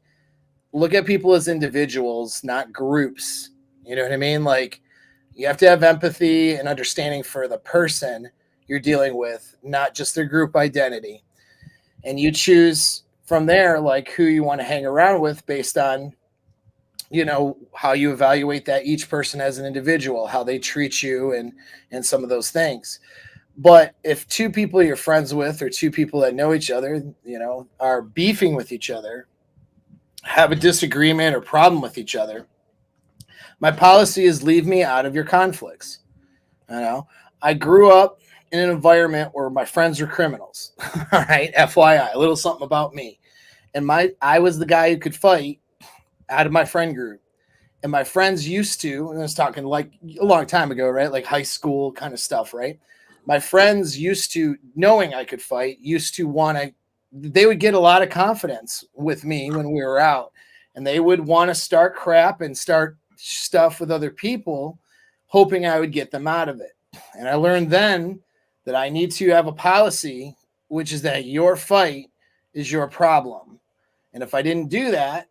look at people as individuals, not groups. You know what I mean? Like, you have to have empathy and understanding for the person you're dealing with, not just their group identity. And you choose from there, like, who you want to hang around with based on, how you evaluate that each person as an individual, how they treat you and some of those things. But if 2 people you're friends with or 2 people that know each other, are beefing with each other, have a disagreement or problem with each other, my policy is leave me out of your conflicts. I grew up in an environment where my friends were criminals. All right. FYI, a little something about me. And I was the guy who could fight out of my friend group. And my friends used to, and I was talking like a long time ago, right? Like high school kind of stuff, right? my friends used to, knowing I could fight, used to want to, they would get a lot of confidence with me when we were out, and they would want to start crap and start stuff with other people, hoping I would get them out of it. And I learned then that I need to have a policy, which is that your fight is your problem. And if I didn't do that,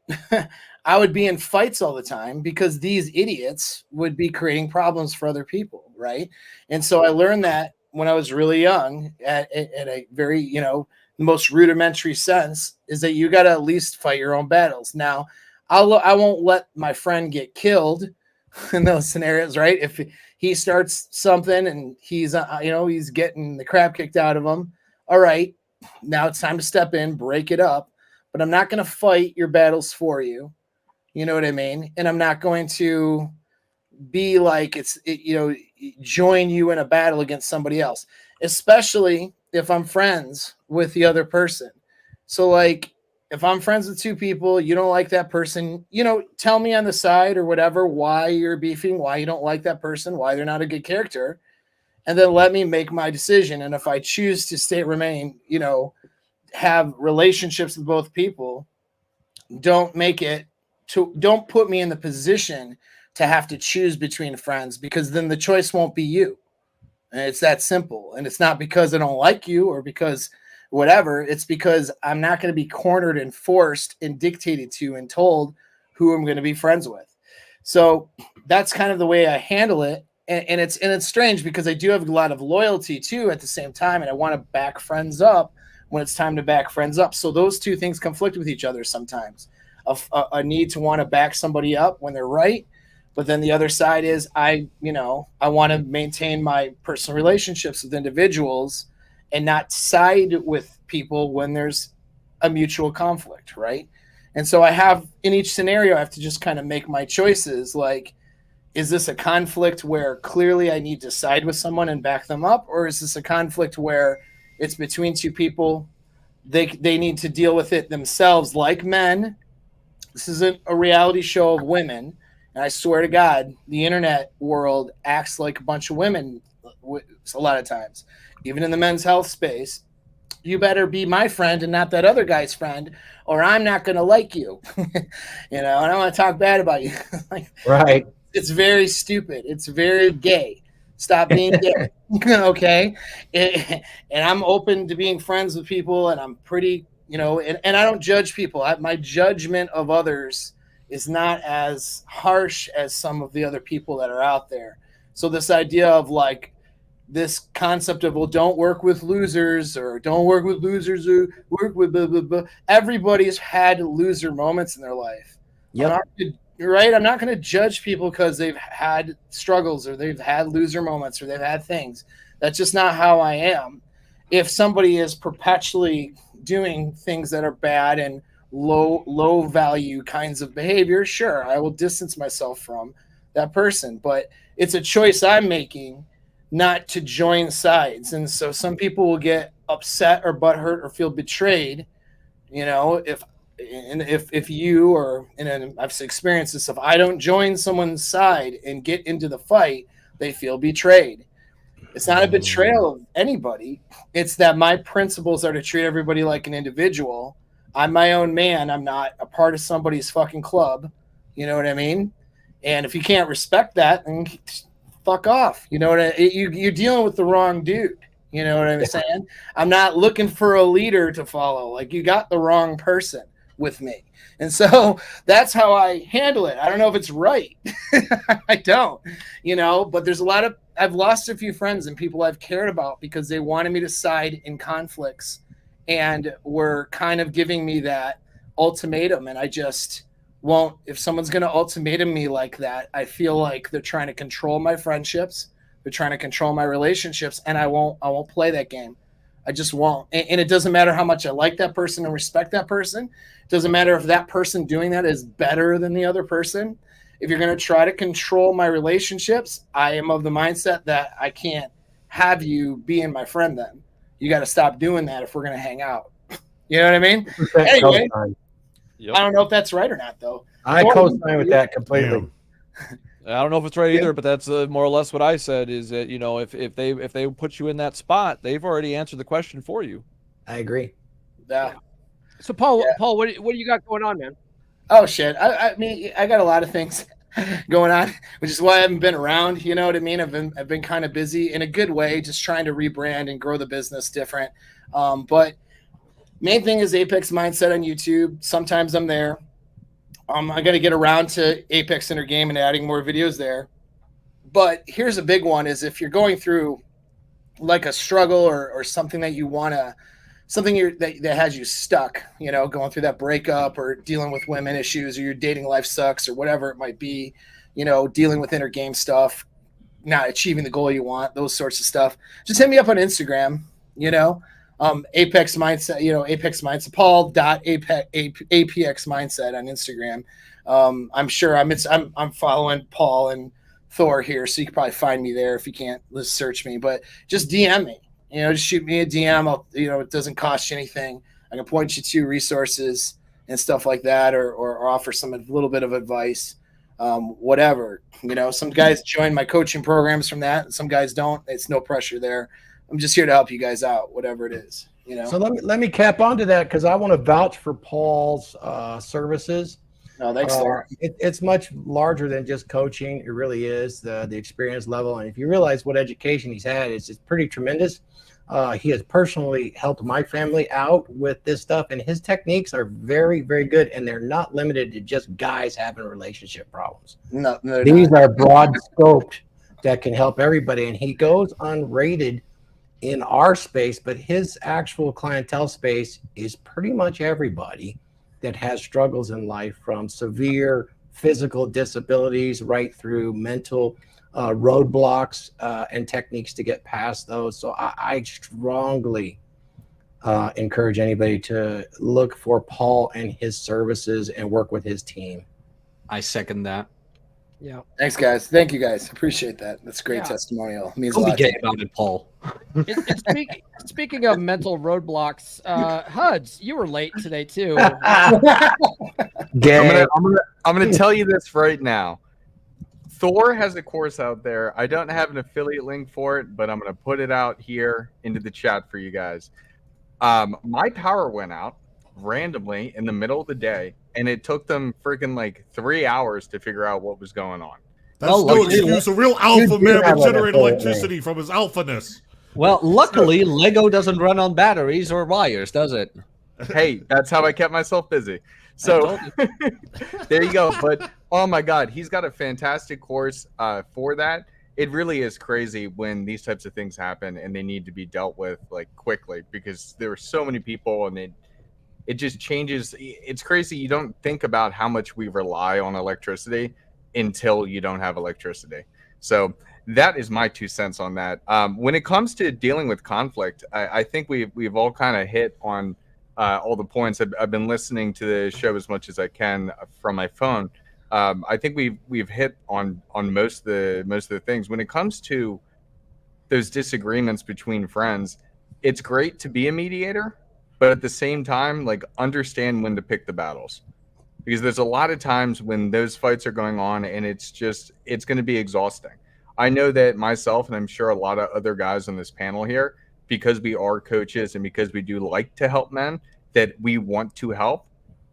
I would be in fights all the time because these idiots would be creating problems for other people, right? And so I learned that when I was really young at a very, you know, the most rudimentary sense is that you got to at least fight your own battles. Now, I won't let my friend get killed in those scenarios, right? If he starts something and he's, you know, he's getting the crap kicked out of him, all right, now it's time to step in, break it up. But I'm not going to fight your battles for you. You know what I mean? And I'm not going to be like, you know, join you in a battle against somebody else, especially if I'm friends with the other person. So like, if I'm friends with two people, you don't like that person, you know, tell me on the side or whatever, why you're beefing, why you don't like that person, why they're not a good character. And then let me make my decision. And if I choose to remain, you know, have relationships with both people, don't put me in the position to have to choose between friends, because then the choice won't be you. And it's that simple. And it's not because I don't like you or because whatever. It's because I'm not going to be cornered and forced and dictated to and told who I'm going to be friends with. So that's kind of the way I handle it. And it's strange because I do have a lot of loyalty too at the same time. And I want to back friends up when it's time to back friends up. So those two things conflict with each other sometimes. A need to want to back somebody up when they're right, but then the other side is I want to maintain my personal relationships with individuals and not side with people when there's a mutual conflict, right? And so I have, in each scenario, I have to just kind of make my choices. Like, is this a conflict where clearly I need to side with someone and back them up? Or is this a conflict where it's between two people, they need to deal with it themselves like men? This isn't a reality show of women. And I swear to God, the internet world acts like a bunch of women a lot of times. Even in the men's health space, you better be my friend and not that other guy's friend, or I'm not going to like you. You know, and I want to talk bad about you. Like, right. It's very stupid. It's very gay. Stop being gay. Okay. And I'm open to being friends with people, and I'm pretty, you know, and I don't judge people. My judgment of others is not as harsh as some of the other people that are out there. So this idea of like this concept of, well, don't work with losers, or don't work with losers, or work with blah, blah, blah. Everybody's had loser moments in their life. Yep. You're right. I'm not going to judge people because they've had struggles or they've had loser moments or they've had things. That's just not how I am. If somebody is perpetually doing things that are bad and low value kinds of behavior, sure, I will distance myself from that person. But it's a choice I'm making not to join sides. And so some people will get upset or butthurt or feel betrayed, you know, if you or, and I've experienced this, if I don't join someone's side and get into the fight, they feel betrayed. It's not a betrayal of anybody. It's that my principles are to treat everybody like an individual. I'm my own man. I'm not a part of somebody's fucking club. You know what I mean? And if you can't respect that, then fuck off. You know what you're dealing with the wrong dude. You know what I'm saying? I'm not looking for a leader to follow. Like, you got the wrong person with me. And so that's how I handle it. I don't know if it's right. I don't, you know, but there's I've lost a few friends and people I've cared about because they wanted me to side in conflicts and were kind of giving me that ultimatum. And I just won't. If someone's going to ultimatum me like that, I feel like they're trying to control my friendships. They're trying to control my relationships, and I won't play that game. I just won't. And it doesn't matter how much I like that person and respect that person. It doesn't matter if that person doing that is better than the other person. If you're going to try to control my relationships, I am of the mindset that I can't have you being my friend then. You got to stop doing that if we're going to hang out. You know what I mean? Anyway, Yep. I don't know if that's right or not, though. I co-sign with that completely. I don't know if it's right Yeah. either, but that's more or less what I said. Is that if they put you in that spot, they've already answered the question for you. I agree. Yeah. So Paul, Yeah. Paul, what do you got going on, man? Oh shit. I mean, I got a lot of things going on, which is why I haven't been around. You know what I mean? I've been kind of busy in a good way, just trying to rebrand and grow the business different. But main thing is Apex Mindset on YouTube. Sometimes I'm there. I got to get around to Apex Center Game and adding more videos there. But here's a big one: is if you're going through like a struggle or something that you want to, that has you stuck, going through that breakup or dealing with women issues, or your dating life sucks, or whatever it might be, dealing with inner game stuff, not achieving the goal you want, those sorts of stuff. Just hit me up on Instagram, Apex Mindset, Apex Mindset, Paul.apx Mindset on Instagram. I'm sure I'm following Paul and Thor here, so you can probably find me there if you can't. Let's search me, but just DM me. Just shoot me a DM. It doesn't cost you anything. I can point you to resources and stuff like that, or offer a little bit of advice, whatever. Some guys join my coaching programs from that, and some guys don't. It's no pressure there. I'm just here to help you guys out, whatever it is. So let me cap onto that, because I want to vouch for Paul's services. No, thanks, Thor. It's much larger than just coaching. It really is the experience level, and if you realize what education he's had, it's pretty tremendous. He has personally helped my family out with this stuff, and his techniques are very, very good, and they're not limited to just guys having relationship problems. No, These are broad scoped that can help everybody, and he goes unrated in our space, but his actual clientele space is pretty much everybody that has struggles in life, from severe physical disabilities right through mental roadblocks and techniques to get past those. So I strongly encourage anybody to look for Paul and his services and work with his team. I second that. Yeah. Thanks, guys. Thank you, guys. Appreciate that. That's a great testimonial. It means a Don't be lot. gay about it, Paul. Speaking of mental roadblocks, Huds, you were late today too. Gay. I'm gonna tell you this right now. Thor has a course out there. I don't have an affiliate link for it, but I'm gonna put it out here into the chat for you guys. My power went out randomly in the middle of the day, and it took them freaking like 3 hours to figure out what was going on. That's no excuse. A real alpha man would generate electricity from his alphaness. Well, luckily, Lego doesn't run on batteries or wires, does it? Hey, that's how I kept myself busy. So there you go. But oh my God, he's got a fantastic course for that. It really is crazy when these types of things happen and they need to be dealt with like quickly, because there are so many people, and it just changes. It's crazy. You don't think about how much we rely on electricity until you don't have electricity. So that is my 2 cents on that. When it comes to dealing with conflict, I think we've all kind of hit on all the points. I've been listening to the show as much as I can from my phone. I think we've hit on most of the things. When it comes to those disagreements between friends, it's great to be a mediator, but at the same time, like, understand when to pick the battles, because there's a lot of times when those fights are going on, and it's going to be exhausting. I know that myself, and I'm sure a lot of other guys on this panel here, because we are coaches and because we do like to help men, that we want to help,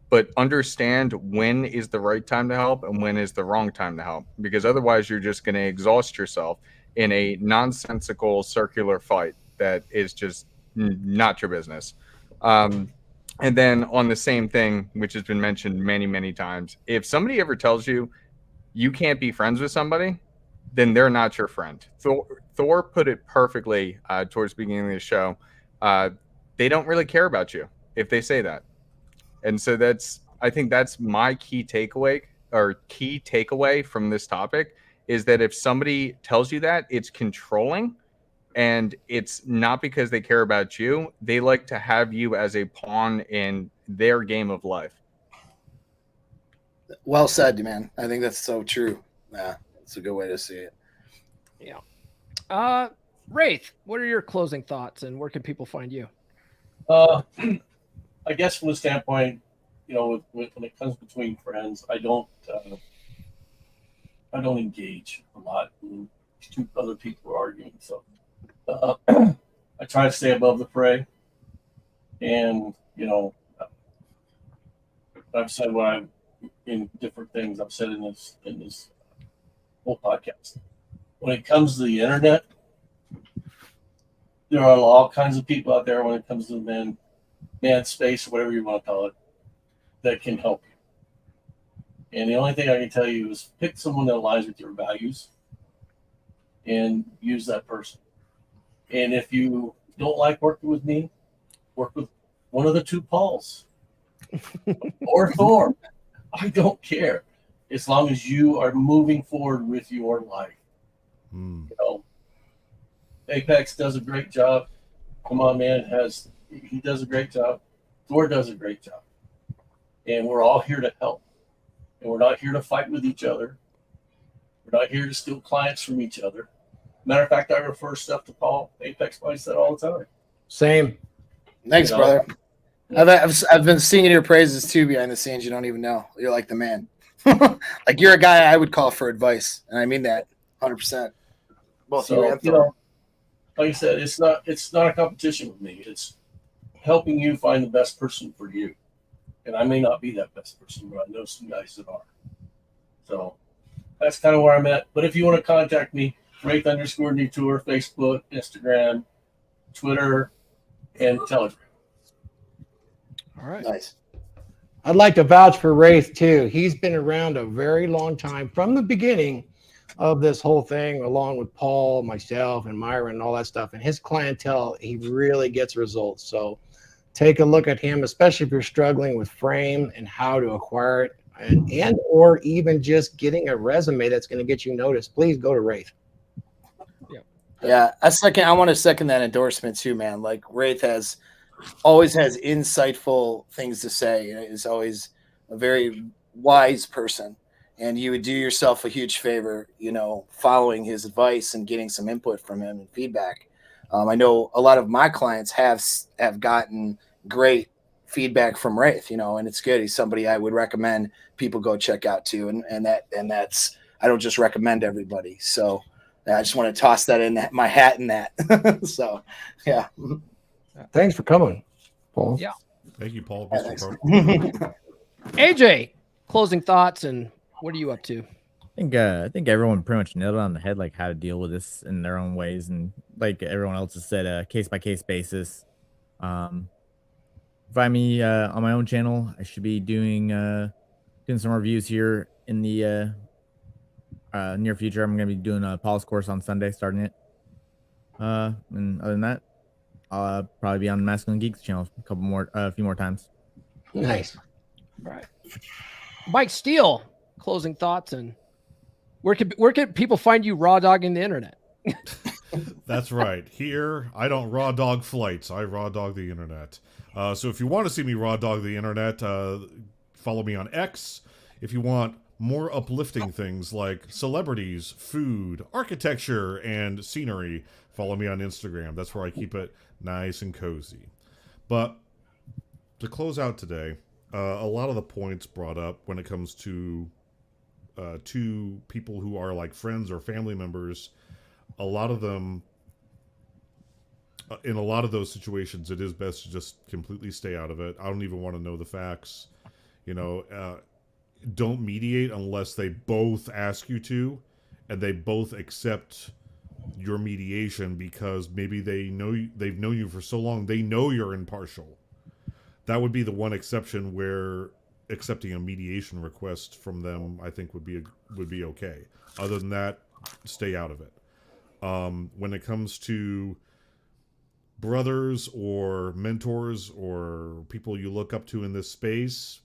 but understand when is the right time to help and when is the wrong time to help, because otherwise you're just going to exhaust yourself in a nonsensical circular fight that is just not your business. And then on the same thing, which has been mentioned many, many times, if somebody ever tells you you can't be friends with somebody, then they're not your friend. Thor put it perfectly towards the beginning of the show. They don't really care about you if they say that. And so I think that's my key takeaway from this topic, is that if somebody tells you that, it's controlling, and it's not because they care about you. They like to have you as a pawn in their game of life. Well said, man. I think that's so true. Yeah, that's a good way to see it. Yeah. Wraith, what are your closing thoughts, and where can people find you? I guess from the standpoint, when it comes between friends, I don't I don't engage a lot. And two other people are arguing, so I try to stay above the fray. And I've said what I'm in different things. I've said in this whole podcast. When it comes to the internet, there are all kinds of people out there. When it comes to man space, whatever you want to call it, that can help you. And the only thing I can tell you is pick someone that aligns with your values and use that person. And if you don't like working with me, work with one of the two Pauls or Thor. I don't care, as long as you are moving forward with your life. Apex does a great job. Come on, man, he does a great job. Thor does a great job, and we're all here to help. And we're not here to fight with each other. We're not here to steal clients from each other. Matter of fact, I refer stuff to Paul. Apex buys that all the time. Same. Thanks, brother. I've been singing your praises too behind the scenes. You don't even know. You're like the man. Like you're a guy I would call for advice, and I mean that 100%. Both you and Thor. Like I said, it's not a competition with me. It's helping you find the best person for you. And I may not be that best person, but I know some guys that are. So that's kind of where I'm at. But if you want to contact me, Wraith_Detour, Facebook, Instagram, Twitter, and Telegram. All right. Nice. I'd like to vouch for Wraith too. He's been around a very long time from the beginning of this whole thing, along with Paul, myself, and Myron, and all that stuff. And his clientele, he really gets results. So take a look at him, especially if you're struggling with frame and how to acquire it, and or even just getting a resume that's going to get you noticed. Please go to Wraith. Yeah, I want to second that endorsement too, man. Like Wraith always has insightful things to say. Is always a very wise person, and you would do yourself a huge favor, following his advice and getting some input from him and feedback. I know a lot of my clients have gotten great feedback from Wraith, and it's good. He's somebody I would recommend people go check out too, and that's I don't just recommend everybody. So I just want to toss that in my hat in that. So yeah. Thanks for coming, Paul. Yeah. Thank you, Paul. AJ, closing thoughts, and what are you up to? I think everyone pretty much nailed it on the head, like how to deal with this in their own ways, and like everyone else has said, a case by case basis. Find me on my own channel. I should be doing some reviews here in the near future. I'm gonna be doing a Paul's course on Sunday, starting it. And other than that, I'll probably be on the Masculine Geeks channel a few more times. Nice. All right. Mike Steele, closing thoughts, and where can people find you raw dogging the internet? That's right. Here, I don't raw dog flights. I raw dog the internet. So if you want to see me raw dog the internet, follow me on X. If you want more uplifting things like celebrities, food, architecture, and scenery, follow me on Instagram. That's where I keep it nice and cozy. But to close out today, a lot of the points brought up when it comes to two people who are like friends or family members, a lot of them, in a lot of those situations, it is best to just completely stay out of it. I don't even want to know the facts. Don't mediate unless they both ask you to, and they both accept your mediation, because maybe they've known you for so long, they know you're impartial. That would be the one exception where accepting a mediation request from them, I think, would be okay. Other than that, stay out of it. When it comes to brothers or mentors or people you look up to in this space,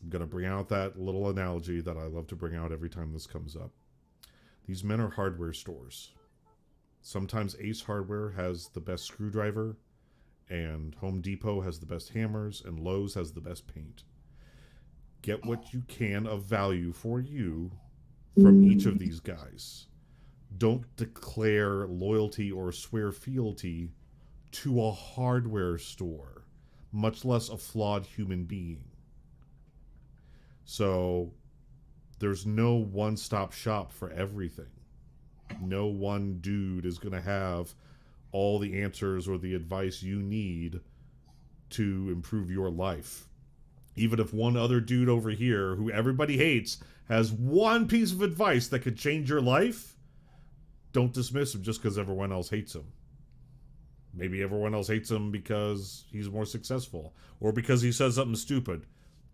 I'm going to bring out that little analogy that I love to bring out every time this comes up. These men are hardware stores. Sometimes Ace Hardware has the best screwdriver, and Home Depot has the best hammers, and Lowe's has the best paint. Get what you can of value for you from each of these guys. Don't declare loyalty or swear fealty to a hardware store, much less a flawed human being. So there's no one-stop shop for everything. No one dude is going to have all the answers or the advice you need to improve your life. Even if one other dude over here, who everybody hates, has one piece of advice that could change your life, don't dismiss him just because everyone else hates him. Maybe everyone else hates him because he's more successful or because he says something stupid.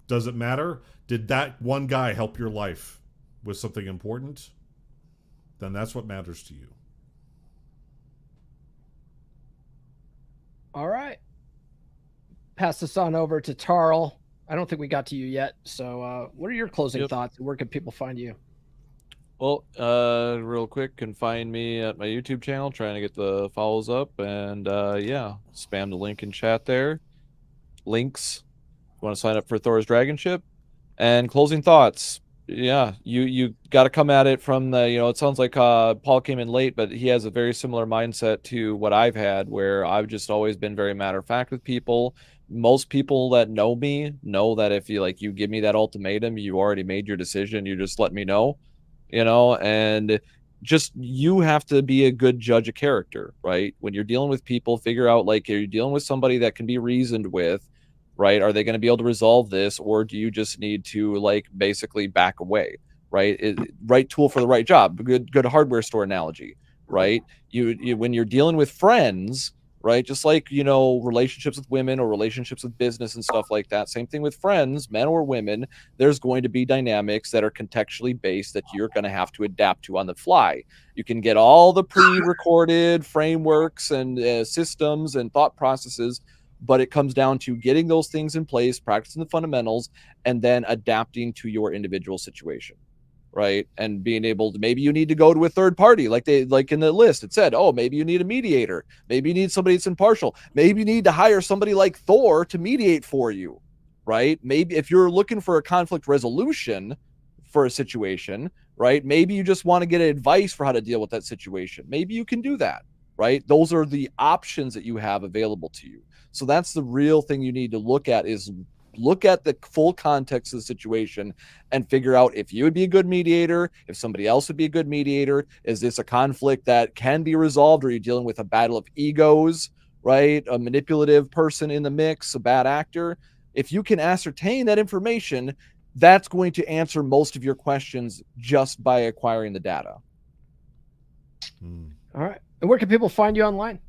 Does it matter? Did that one guy help your life with something important? Then that's what matters to you. All right. Pass this on over to Tarl. I don't think we got to you yet. So what are your closing thoughts? Where can people find you? Well, real quick, can find me at my YouTube channel, trying to get the follows up, and yeah, spam the link in chat there. Links. If you want to sign up for Thor's Dragonship. And closing thoughts. Yeah, you got to come at it from the, it sounds like Paul came in late, but he has a very similar mindset to what I've had, where I've just always been very matter of fact with people. Most people that know me know that if you give me that ultimatum, you already made your decision. You just let me know. And just you have to be a good judge of character, right? When you're dealing with people, figure out, are you dealing with somebody that can be reasoned with, right? Are they going to be able to resolve this, or do you just need to basically back away, right? Right tool for the right job. Good hardware store analogy, right? You when you're dealing with friends, right? Just like, relationships with women or relationships with business and stuff like that. Same thing with friends, men or women. There's going to be dynamics that are contextually based that you're going to have to adapt to on the fly. You can get all the pre-recorded frameworks and systems and thought processes, but it comes down to getting those things in place, practicing the fundamentals, and then adapting to your individual situation. Right. And being able to, maybe you need to go to a third party, like in the list, it said, oh, maybe you need a mediator. Maybe you need somebody that's impartial. Maybe you need to hire somebody like Thor to mediate for you. Right. Maybe if you're looking for a conflict resolution for a situation, right, maybe you just want to get advice for how to deal with that situation. Maybe you can do that. Right. Those are the options that you have available to you. So that's the real thing you need to look at, is look at the full context of the situation and figure out if you would be a good mediator, if somebody else would be a good mediator. Is this a conflict that can be resolved, or are you dealing with a battle of egos, right? A manipulative person in the mix, a bad actor. If you can ascertain that information, that's going to answer most of your questions just by acquiring the data. All right. And where can people find you online?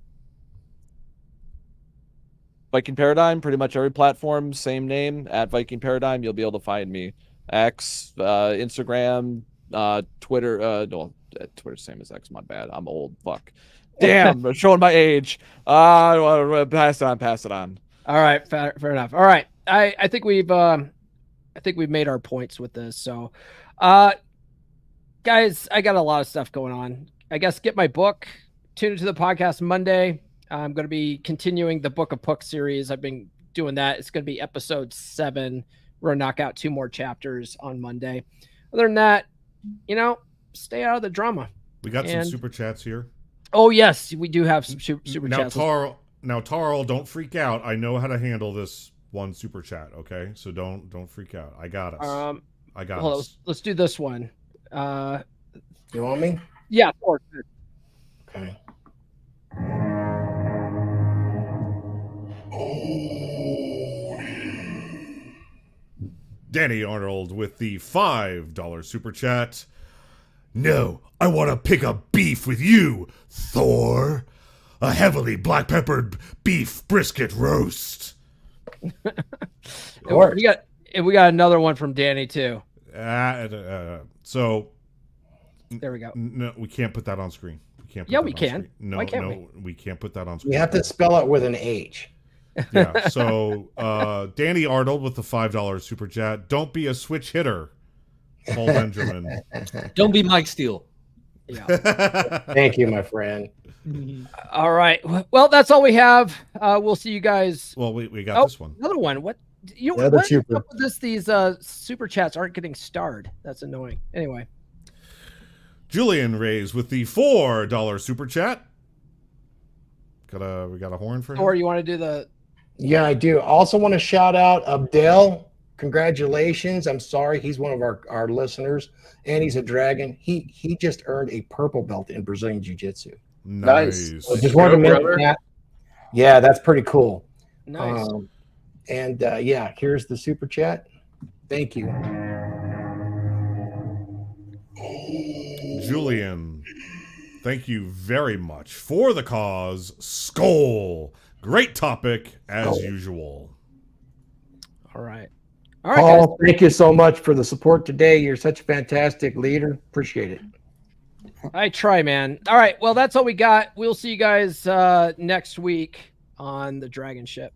Viking Paradigm, pretty much every platform, same name, at Viking Paradigm. You'll be able to find me. X, Instagram, Twitter. No, Twitter's same as X. My bad. I'm old. Fuck. Damn, showing my age. Pass it on. All right, fair enough. All right, I think we've made our points with this. So, guys, I got a lot of stuff going on. I guess get my book. Tune into the podcast Monday. I'm going to be continuing the Book of Puck series. I've been doing that. It's going to be episode 7. We're going to knock out 2 more chapters on Monday. Other than that, stay out of the drama. We got some super chats here. Oh, yes, we do have some super chats. Now, Tarl, don't freak out. I know how to handle this one super chat, okay? So don't freak out. I got us. I got us. Let's do this one. You want me? Yeah, Thor. Okay. Danny Arnold with the $5 super chat. No, I want to pick a beef with you, Thor. A heavily black peppered beef brisket roast. We got another one from Danny too. So there we go. No, we can't put that on screen. We can. No, Why can't we can't put that on screen. We have to spell it with an H. Yeah. So Danny Arnold with the $5 super chat. Don't be a switch hitter, Paul Benjamin. Don't be Mike Steele. Yeah. Thank you, my friend. All right. Well, that's all we have. We'll see you guys. Well, we got this one. Another one. What? Another What's super. up with this? These super chats aren't getting starred. That's annoying. Anyway. Julian Rays with the $4 super chat. We got a horn for him? Or you want to do the... Yeah, I do. Also want to shout out Abdel congratulations. I'm sorry. He's one of our listeners, and he's a dragon. He just earned a purple belt in Brazilian Jiu-Jitsu. Nice. So just wanted to mention that. Yeah, that's pretty cool. Nice. Yeah, here's the super chat. Thank you. Julian, thank you very much for the cause. Skull. Great topic as usual. All right. Paul, thank you so much for the support today. You're such a fantastic leader. Appreciate it. I try, man. All right. Well, that's all we got. We'll see you guys next week on the Dragonship.